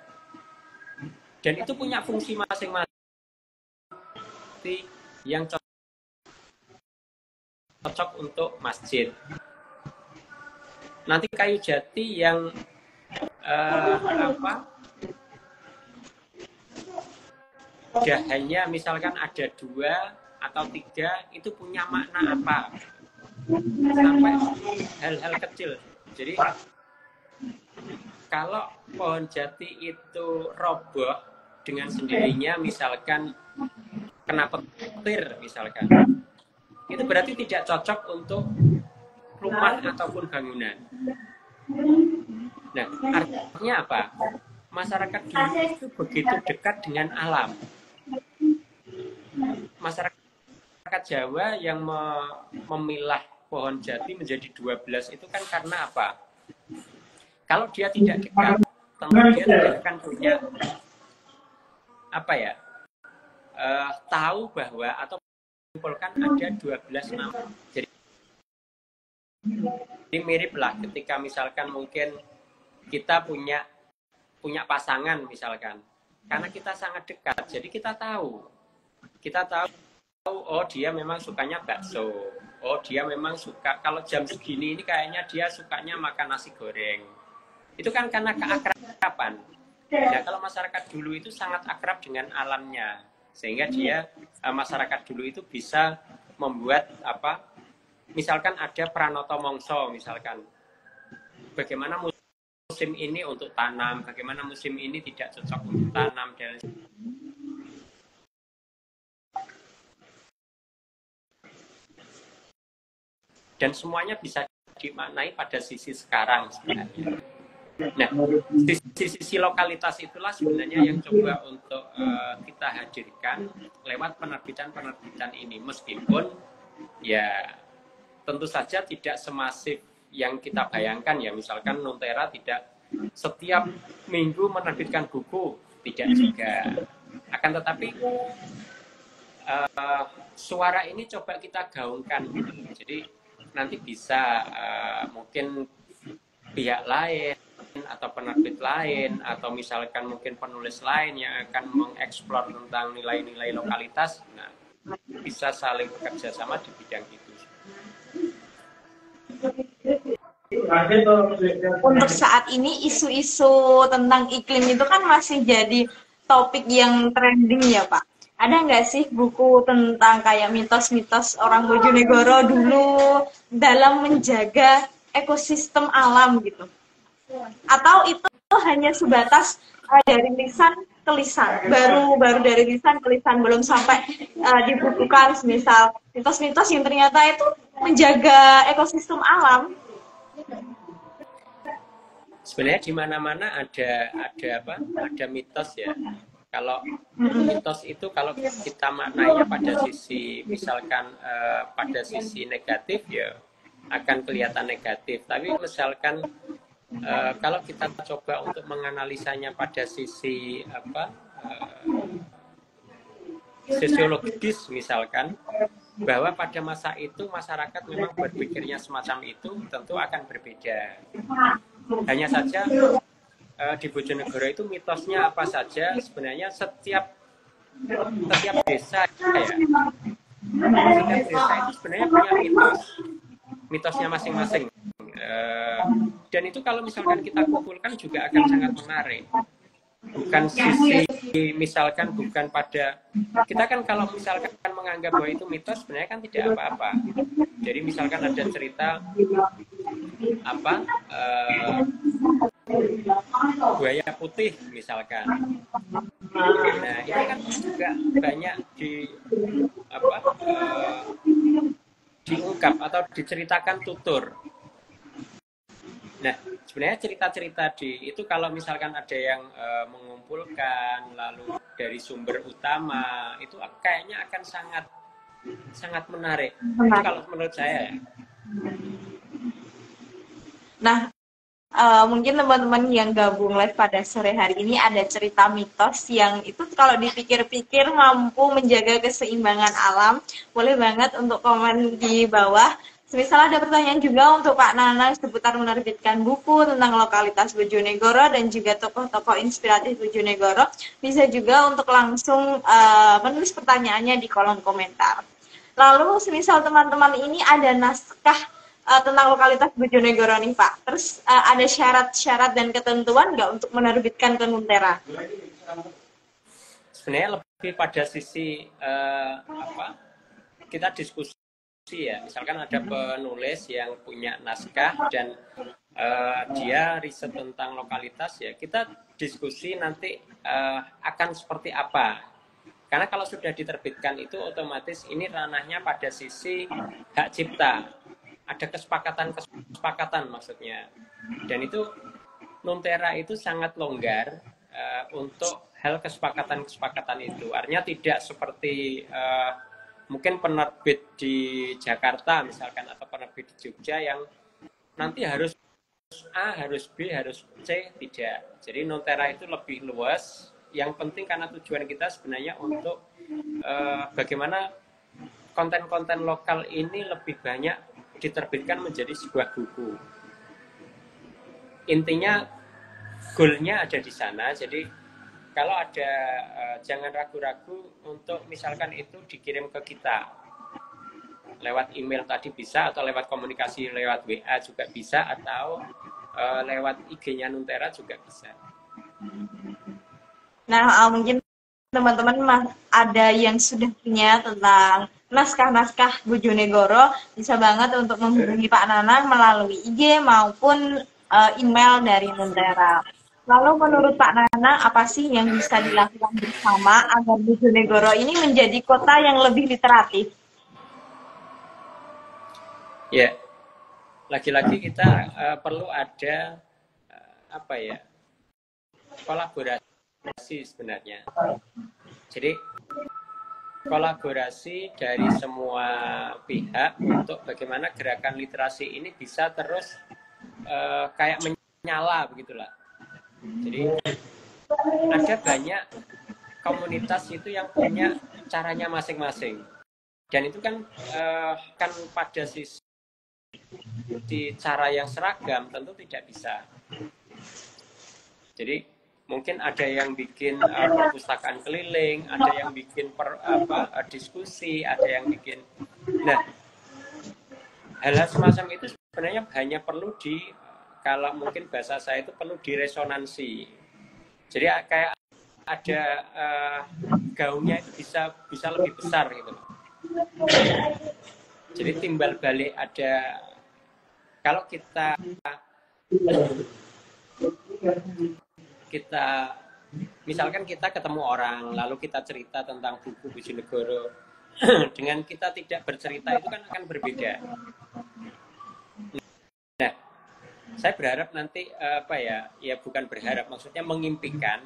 dan itu punya fungsi masing-masing yang cocok untuk masjid. Nanti kayu jati yang dahannya misalkan ada 2 atau 3 itu punya makna apa, sampai hal-hal kecil. Jadi kalau pohon jati itu roboh dengan sendirinya, misalkan kena petir misalkan, itu berarti tidak cocok untuk rumah ataupun bangunan. Nah, artinya apa? Masyarakat dulu itu begitu dekat dengan alam. Masyarakat Jawa yang memilah pohon jati menjadi 12 itu kan karena apa? Kalau dia tidak dekat, tentu dia tidak akan punya tahu bahwa atau menyimpulkan ada 12 nama. Jadi mirip lah ketika misalkan mungkin kita punya pasangan misalkan, karena kita sangat dekat, jadi kita tahu oh dia memang sukanya bakso, oh dia memang suka kalau jam segini ini kayaknya dia sukanya makan nasi goreng. Itu kan karena keakraban. Nah, kalau masyarakat dulu itu sangat akrab dengan alamnya, sehingga masyarakat dulu itu bisa membuat misalkan ada Pranoto Mongso misalkan, bagaimana musim ini untuk tanam, bagaimana musim ini tidak cocok untuk tanam, dan semuanya bisa dimaknai pada sisi sekarang sebenarnya. Nah, sisi lokalitas itulah sebenarnya yang coba untuk kita hadirkan lewat penerbitan ini, meskipun ya tentu saja tidak semasif yang kita bayangkan ya. Misalkan Nuntera tidak setiap minggu menerbitkan buku, tidak juga. Akan tetapi suara ini coba kita gaungkan gitu. Jadi nanti bisa mungkin pihak lain atau penerbit lain atau misalkan mungkin penulis lain yang akan mengeksplor tentang nilai-nilai lokalitas, nah bisa saling bekerja sama di bidang itu. Untuk saat ini isu-isu tentang iklim itu kan masih jadi topik yang trending ya Pak. Ada nggak sih buku tentang kayak mitos-mitos orang Bojonegoro dulu dalam menjaga ekosistem alam gitu? Atau itu hanya sebatas dari lisan ke lisan, baru dari lisan ke lisan, belum sampai dibukukan misal mitos-mitos yang ternyata itu menjaga ekosistem alam? Sebenarnya di mana-mana ada mitos ya. Kalau mitos itu kalau kita maknanya pada sisi misalkan pada sisi negatif ya akan kelihatan negatif. Tapi misalkan kalau kita coba untuk menganalisanya pada sisi sosiologis misalkan, bahwa pada masa itu masyarakat memang berpikirnya semacam itu, tentu akan berbeda. Hanya saja di Bojonegoro itu mitosnya apa saja, sebenarnya setiap desa ya, setiap desa itu sebenarnya punya mitosnya masing-masing. Dan itu kalau misalkan kita kumpulkan juga akan sangat menarik. Bukan sisi misalkan bukan pada kita kan kalau misalkan menganggap bahwa itu mitos sebenarnya kan tidak apa-apa. Jadi misalkan ada cerita buaya putih misalkan. Nah itu kan juga banyak diungkap atau diceritakan tutur. Nah, sebenarnya cerita-cerita itu kalau misalkan ada yang mengumpulkan lalu dari sumber utama itu kayaknya akan sangat menarik. Itu kalau menurut saya ya. Nah, mungkin teman-teman yang gabung live pada sore hari ini ada cerita mitos yang itu kalau dipikir-pikir mampu menjaga keseimbangan alam. Boleh banget untuk komen di bawah. Misal ada pertanyaan juga untuk Pak Nana seputar menerbitkan buku tentang lokalitas Bojonegoro dan juga tokoh-tokoh inspiratif Bojonegoro. Bisa juga untuk langsung menulis pertanyaannya di kolom komentar. Lalu semisal teman-teman ini ada naskah tentang lokalitas Bojonegoro nih Pak. Terus ada syarat-syarat dan ketentuan nggak untuk menerbitkan ke Nuntera? Sebenarnya lebih pada sisi kita diskusi ya, misalkan ada penulis yang punya naskah dan dia riset tentang lokalitas ya, kita diskusi nanti akan seperti apa. Karena kalau sudah diterbitkan itu otomatis ini ranahnya pada sisi hak cipta. Ada kesepakatan maksudnya. Dan itu Nuntera itu sangat longgar untuk hal kesepakatan itu. Artinya tidak seperti mungkin penerbit di Jakarta misalkan atau penerbit di Jogja yang nanti harus A, harus B, harus C, tidak. Jadi Nuntera itu lebih luas. Yang penting karena tujuan kita sebenarnya untuk bagaimana konten-konten lokal ini lebih banyak diterbitkan menjadi sebuah buku. Intinya goalnya ada di sana. Jadi kalau ada jangan ragu-ragu untuk misalkan itu dikirim ke kita lewat email tadi bisa, atau lewat komunikasi lewat WA juga bisa, atau lewat IG-nya Nuntera juga bisa. Nah, mungkin teman-teman ada yang sudah punya tentang naskah-naskah Bojonegoro, bisa banget untuk menghubungi Pak Nanang melalui IG maupun email dari Nuntera. Lalu menurut Pak Nanang, apa sih yang bisa dilakukan bersama agar Bojonegoro ini menjadi kota yang lebih literatif? Ya, lagi-lagi kita perlu ada kolaborasi sebenarnya. Jadi kolaborasi dari semua pihak untuk bagaimana gerakan literasi ini bisa terus kayak menyala begitulah. Jadi ada banyak komunitas itu yang punya caranya masing-masing, dan itu kan pada sisi di cara yang seragam tentu tidak bisa. Jadi mungkin ada yang bikin perpustakaan keliling, ada yang bikin diskusi, ada yang bikin. Nah, hal-hal semacam itu sebenarnya hanya perlu kalau mungkin bahasa saya itu perlu diresonansi. Jadi kayak ada gaungnya itu bisa lebih besar gitu. Jadi timbal balik ada, kalau kita misalkan kita ketemu orang lalu kita cerita tentang buku Bojonegoro dengan kita tidak bercerita itu kan akan berbeda. Nah, saya berharap nanti bukan berharap, maksudnya mengimpikan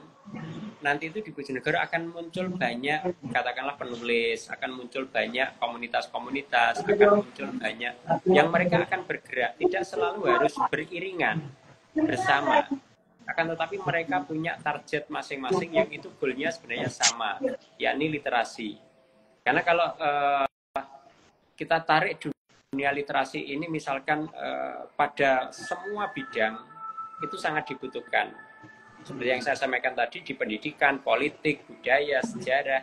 nanti itu di Bojonegoro akan muncul banyak, katakanlah penulis, akan muncul banyak komunitas-komunitas, akan muncul banyak yang mereka akan bergerak, tidak selalu harus beriringan bersama, akan tetapi mereka punya target masing-masing yang itu goalnya sebenarnya sama, yakni literasi. Karena kalau kita tarik dunia literasi ini misalkan pada semua bidang itu sangat dibutuhkan. Seperti yang saya sampaikan tadi, di pendidikan, politik, budaya, sejarah,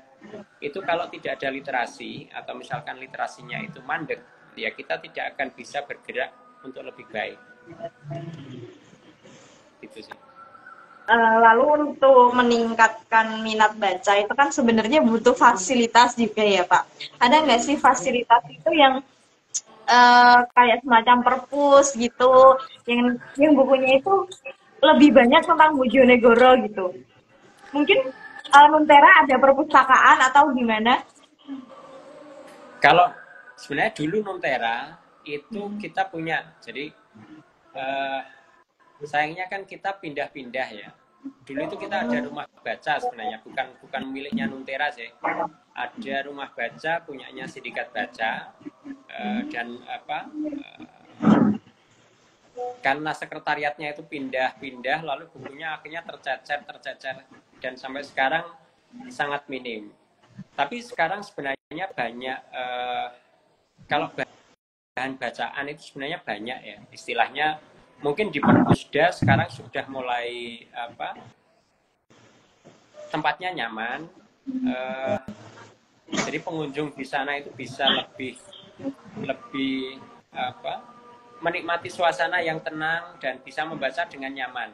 itu kalau tidak ada literasi atau misalkan literasinya itu mandek, ya kita tidak akan bisa bergerak untuk lebih baik. Itu sih. Lalu untuk meningkatkan minat baca itu kan sebenarnya butuh fasilitas juga ya Pak. Ada nggak sih fasilitas itu yang kayak semacam perpus gitu, yang bukunya itu lebih banyak tentang Bojonegoro gitu. Mungkin Nuntera ada perpustakaan atau gimana? Kalau sebenarnya dulu Nuntera itu kita punya, jadi sayangnya kan kita pindah-pindah ya. Dulu itu kita ada rumah baca sebenarnya, bukan miliknya Nuntera sih. Ada rumah baca punyanya Sindikat Baca dan karena sekretariatnya itu pindah-pindah, lalu bukunya akhirnya tercecer dan sampai sekarang sangat minim. Tapi sekarang sebenarnya banyak kalau bahan bacaan itu sebenarnya banyak ya, istilahnya mungkin di Perpusda sekarang sudah mulai tempatnya nyaman, jadi pengunjung di sana itu bisa lebih menikmati suasana yang tenang dan bisa membaca dengan nyaman.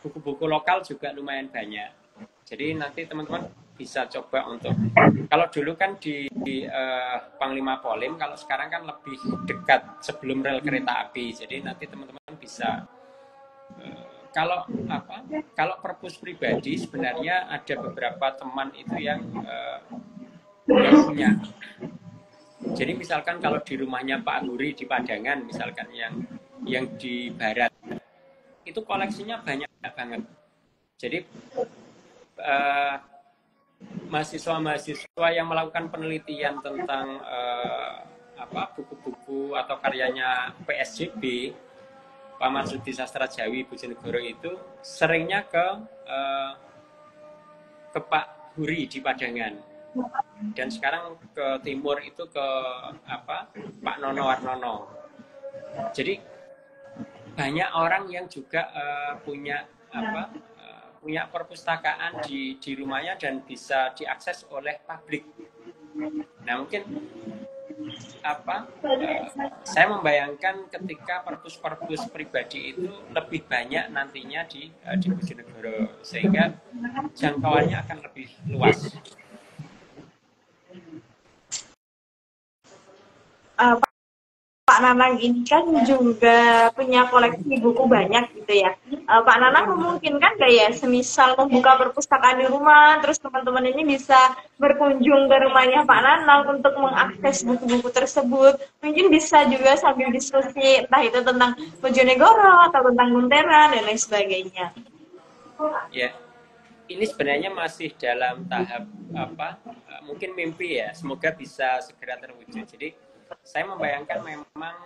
Buku-buku lokal juga lumayan banyak, jadi nanti teman-teman bisa coba untuk, kalau dulu kan di Panglima Polim, kalau sekarang kan lebih dekat sebelum rel kereta api, jadi nanti teman-teman bisa kalau perpus pribadi sebenarnya ada beberapa teman itu yang punya. Jadi misalkan kalau di rumahnya Pak Huri di Padangan, misalkan yang di barat, itu koleksinya banyak banget. Jadi mahasiswa-mahasiswa yang melakukan penelitian tentang buku-buku atau karyanya PSJB, Pak Marsudi Sastra Jawi Bojonegoro, itu seringnya ke Pak Huri di Padangan. Dan sekarang ke timur itu ke Pak Nono Warnono. Jadi banyak orang yang juga punya perpustakaan di rumahnya dan bisa diakses oleh publik. Nah mungkin saya membayangkan ketika perpus pribadi itu lebih banyak nantinya di Bojonegoro, sehingga jangkauannya akan lebih luas. Pak Nanang ini kan juga punya koleksi buku banyak gitu ya. Pak Nanang memungkinkan nggak ya semisal membuka perpustakaan di rumah, terus teman-teman ini bisa berkunjung ke rumahnya Pak Nanang untuk mengakses buku-buku tersebut. Mungkin bisa juga sambil diskusi, entah itu tentang Bojonegoro atau tentang Nuntera dan lain sebagainya. Ya, ini sebenarnya masih dalam tahap mungkin mimpi ya, semoga bisa segera terwujud. Jadi saya membayangkan memang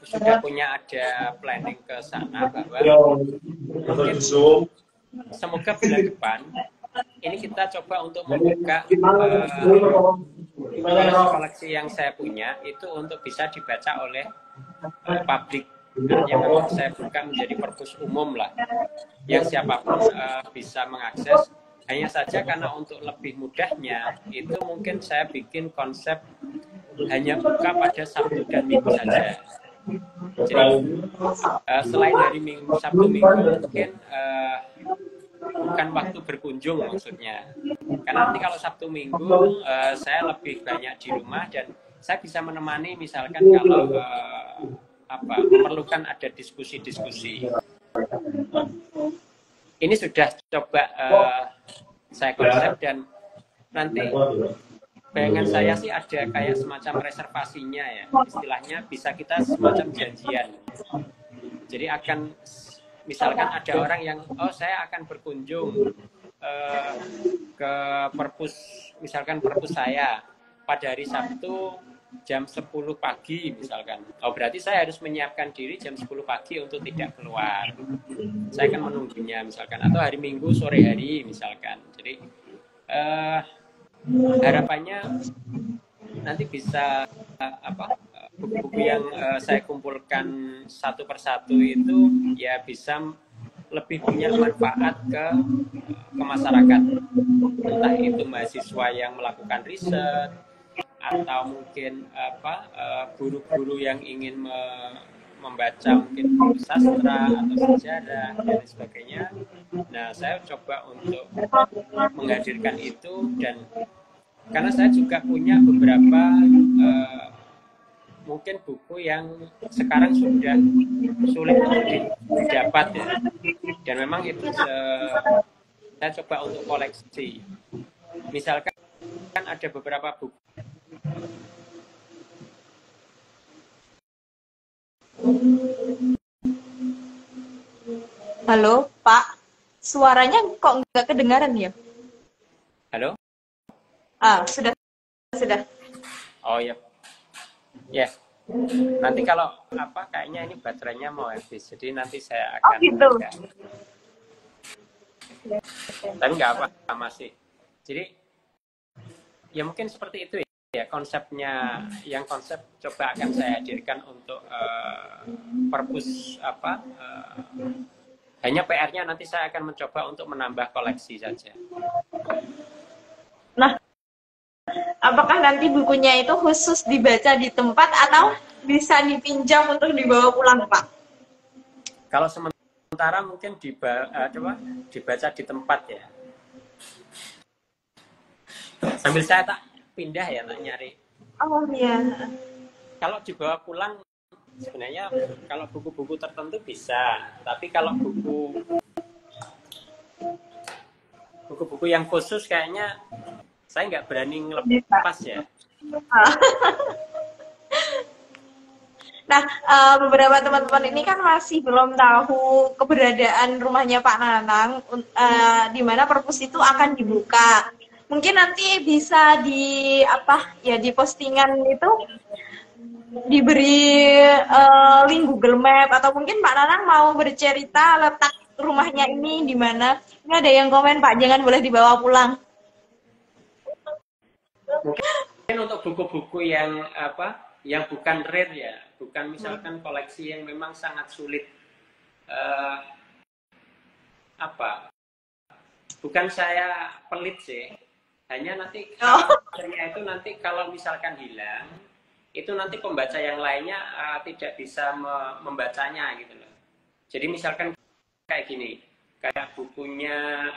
sudah punya ada planning ke sana, bahwa mungkin semoga bulan depan ini kita coba untuk membuka koleksi yang saya punya itu untuk bisa dibaca oleh publik. Artinya memang saya buka menjadi perpus umum lah, yang siapapun bisa mengakses. Hanya saja karena untuk lebih mudahnya, itu mungkin saya bikin konsep hanya buka pada Sabtu dan Minggu saja. Jadi selain dari Sabtu Minggu, mungkin bukan waktu berkunjung maksudnya. Karena nanti kalau Sabtu Minggu saya lebih banyak di rumah dan saya bisa menemani, misalkan kalau memerlukan ada diskusi-diskusi. Ini sudah coba saya konsep, dan nanti bayangan saya sih ada kayak semacam reservasinya ya, istilahnya bisa kita semacam janjian. Jadi akan misalkan ada orang yang, oh saya akan berkunjung ke perpus, misalkan perpus saya pada hari Sabtu jam 10 pagi misalkan. Oh berarti saya harus menyiapkan diri jam 10 pagi untuk tidak keluar. Saya akan menunggunya misalkan. Atau hari Minggu sore hari misalkan. Jadi harapannya nanti bisa buku-buku yang saya kumpulkan satu persatu itu ya bisa lebih punya manfaat ke masyarakat. Entah itu mahasiswa yang melakukan riset, atau mungkin guru-guru yang ingin membaca mungkin buku sastra atau sejarah dan sebagainya. Nah, saya coba untuk menghadirkan itu, dan karena saya juga punya beberapa mungkin buku yang sekarang sudah sulit untuk didapat ya, dan memang itu saya coba untuk koleksi. Misalkan ada beberapa buku. Halo, Pak. Suaranya kok nggak kedengaran ya? Halo? Sudah. Oh ya. Yes. Nanti kalau kayaknya ini baterainya mau habis. Jadi nanti saya akan gitu. Tapi nggak apa, masih. Jadi ya mungkin seperti itu ya konsepnya. Yang konsep coba akan saya hadirkan untuk perpus hanya PR-nya nanti saya akan mencoba untuk menambah koleksi saja. Nah, apakah nanti bukunya itu khusus dibaca di tempat atau bisa dipinjam untuk dibawa pulang, Pak? Kalau sementara mungkin dibaca di tempat ya. Sambil saya tak pindah ya, tak nyari. Oh iya. Kalau dibawa pulang sebenarnya kalau buku-buku tertentu bisa, tapi kalau buku-buku yang khusus kayaknya saya nggak berani ngelepas ya. Nah, beberapa teman-teman ini kan masih belum tahu keberadaan rumahnya Pak Nanang, di mana perpus itu akan dibuka. Mungkin nanti bisa di di postingan itu diberi link Google Map, atau mungkin Pak Nanang mau bercerita letak rumahnya ini di mana. Ini ada yang komen, Pak, jangan boleh dibawa pulang. Mungkin untuk buku-buku yang yang bukan rare ya, bukan misalkan koleksi yang memang sangat sulit, bukan saya pelit sih, hanya nanti itu nanti kalau misalkan hilang, itu nanti pembaca yang lainnya tidak bisa membacanya gitu loh. Jadi misalkan kayak gini, kayak bukunya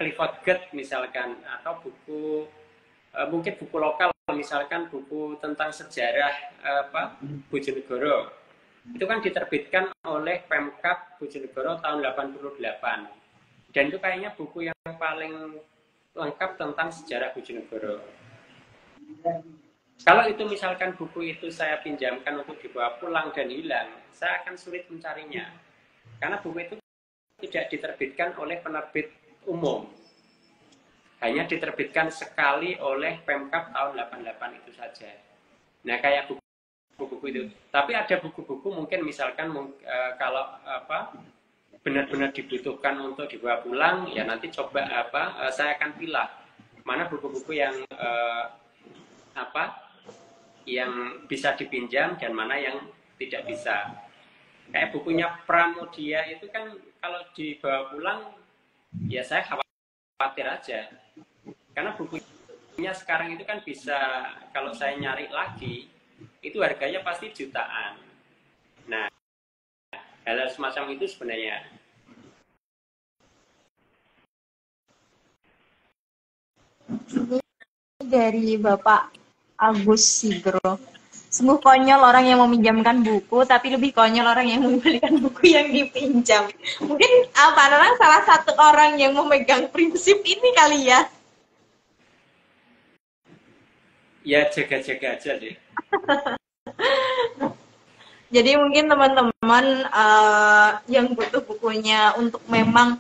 Clifford Geertz misalkan, atau buku mungkin buku lokal, misalkan buku tentang sejarah Bojonegoro, itu kan diterbitkan oleh Pemkab Bojonegoro tahun 88, dan itu kayaknya buku yang paling lengkap tentang sejarah Bojonegoro. Kalau itu misalkan buku itu saya pinjamkan untuk dibawa pulang dan hilang, saya akan sulit mencarinya, karena buku itu tidak diterbitkan oleh penerbit umum, hanya diterbitkan sekali oleh Pemkab tahun 88 itu saja. Nah, kayak buku-buku itu. Tapi ada buku-buku mungkin misalkan kalau benar-benar dibutuhkan untuk dibawa pulang, ya nanti coba saya akan pilih mana buku-buku yang yang bisa dipinjam dan mana yang tidak bisa. Kayak bukunya Pramudia itu kan kalau dibawa pulang, ya saya khawatir aja. Karena bukunya sekarang itu kan bisa, kalau saya nyari lagi, itu harganya pasti jutaan. Nah, hal semacam itu sebenarnya. Dari Bapak Agus Sigro. Sungguh konyol orang yang meminjamkan buku, tapi lebih konyol orang yang mengembalikan buku yang dipinjam. Mungkin Pak Nanang salah satu orang yang memegang prinsip ini kali ya. Ya jaga-jaga aja deh. Jadi mungkin teman-teman yang butuh bukunya untuk memang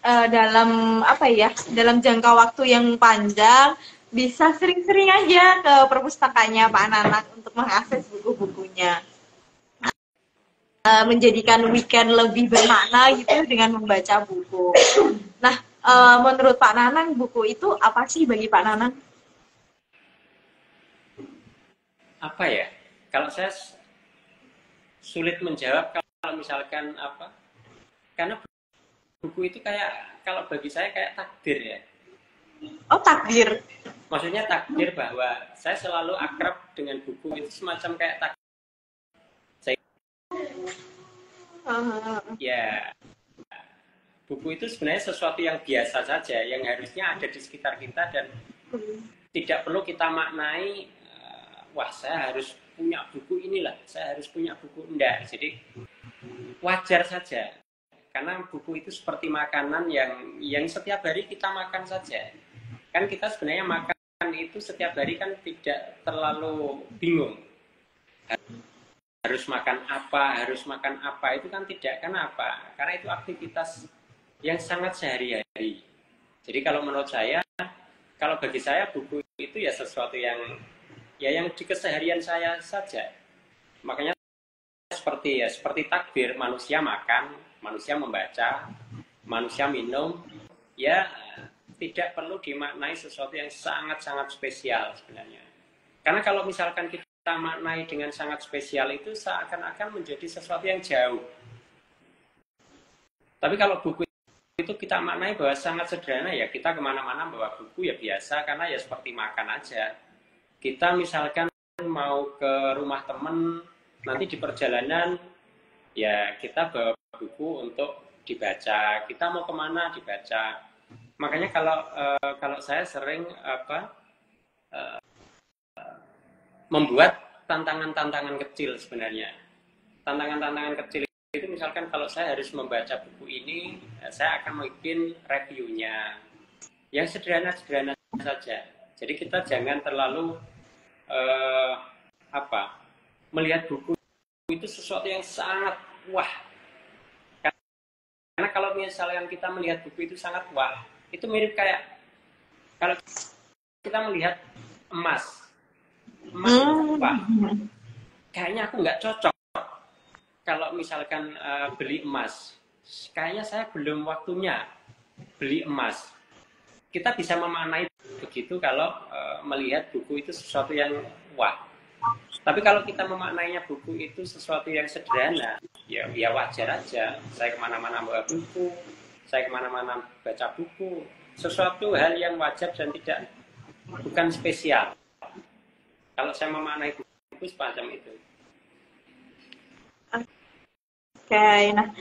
dalam apa ya, dalam jangka waktu yang panjang, bisa sering-sering aja ke perpustakaannya Pak Nanak untuk mengakses buku-bukunya. Menjadikan weekend lebih bermakna gitu dengan membaca buku. Nah, menurut Pak Nanang, buku itu apa sih bagi Pak Nanang? Apa ya? Kalau saya sulit menjawab kalau misalkan apa? Karena buku itu kayak, kalau bagi saya kayak takdir ya. Oh, takdir. Maksudnya takdir bahwa saya selalu akrab dengan buku itu semacam kayak takdir. Ya, buku itu sebenarnya sesuatu yang biasa saja, yang harusnya ada di sekitar kita dan tidak perlu kita maknai, wah saya harus punya buku inilah, saya harus punya buku. Enggak, jadi wajar saja. Karena buku itu seperti makanan yang setiap hari kita makan saja. Kan kita sebenarnya makan itu setiap hari kan tidak terlalu bingung. Harus makan apa, itu kan tidak. Kenapa? Karena itu aktivitas yang sangat sehari-hari. Jadi kalau menurut saya, kalau bagi saya buku itu ya sesuatu yang di keseharian saya saja. Makanya seperti takbir, manusia makan, manusia membaca, manusia minum, ya tidak perlu dimaknai sesuatu yang sangat-sangat spesial sebenarnya. Karena kalau misalkan kita maknai dengan sangat spesial itu seakan-akan menjadi sesuatu yang jauh. Tapi kalau buku itu kita maknai bahwa sangat sederhana, ya kita kemana-mana bawa buku ya biasa, karena ya seperti makan aja. Kita misalkan mau ke rumah teman, nanti di perjalanan ya kita bawa buku untuk dibaca. Kita mau kemana dibaca. Makanya kalau saya sering membuat tantangan-tantangan kecil sebenarnya. Tantangan-tantangan kecil itu misalkan kalau saya harus membaca buku ini, saya akan bikin reviewnya. Yang sederhana-sederhana saja. Jadi kita jangan terlalu melihat buku itu sesuatu yang sangat wah. Karena kalau misalkan kita melihat buku itu sangat wah, itu mirip kayak kalau kita melihat emas. Wah, kayaknya aku nggak cocok kalau misalkan beli emas. Kayaknya saya belum waktunya beli emas. Kita bisa memaknai begitu kalau melihat buku itu sesuatu yang wah. Tapi kalau kita memaknainya buku itu sesuatu yang sederhana, ya wajar aja. Saya kemana-mana bawa buku, saya kemana-mana baca buku. Sesuatu hal yang wajar dan bukan spesial. Kalau saya memaknai buku semacam itu. Oke, nah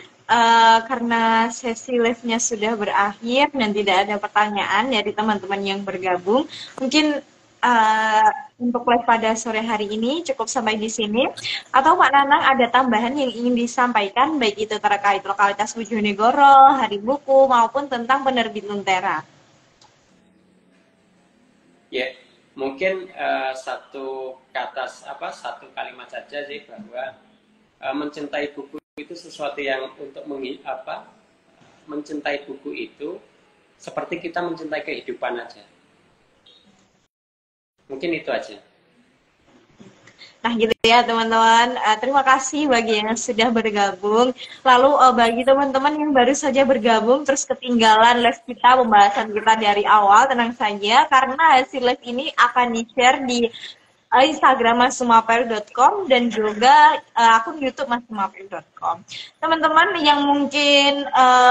karena sesi live-nya sudah berakhir dan tidak ada pertanyaan dari teman-teman yang bergabung, mungkin untuk live pada sore hari ini cukup sampai di sini. Atau Pak Nanang ada tambahan yang ingin disampaikan, baik itu terkait lokalitas Bojonegoro, Hari Buku, maupun tentang penerbit Lentera? Ya. Mungkin satu kalimat saja sih, bahwa mencintai buku itu sesuatu yang untuk mencintai buku itu seperti kita mencintai kehidupan aja. Mungkin itu aja. Nah gitu ya teman-teman, terima kasih bagi yang sudah bergabung. Lalu bagi teman-teman yang baru saja bergabung terus ketinggalan live kita, pembahasan kita dari awal, tenang saja karena hasil live ini akan di-share di Instagram masumapel.com dan juga akun YouTube masumapel.com. Teman-teman yang mungkin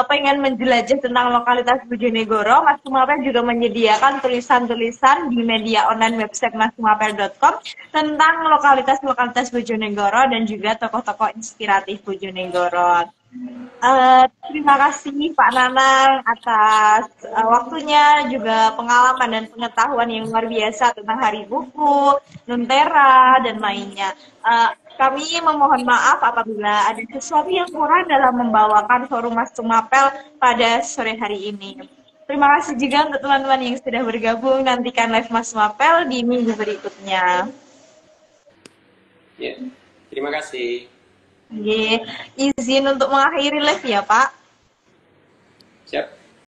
pengen menjelajah tentang lokalitas Bojonegoro, Mas Sumapel juga menyediakan tulisan-tulisan di media online website masumapel.com tentang lokalitas-lokalitas Bojonegoro dan juga tokoh-tokoh inspiratif Bojonegoro. Terima kasih Pak Nanang atas waktunya, juga pengalaman dan pengetahuan yang luar biasa tentang Hari Buku, Lentera, dan lainnya. Kami memohon maaf apabila ada sesuatu yang kurang dalam membawakan forum Mas Sumapel pada sore hari ini. Terima kasih juga untuk teman-teman yang sudah bergabung. Nantikan live Mas Sumapel di minggu berikutnya. Ya, terima kasih. Izin untuk mengakhiri live ya Pak. Siap.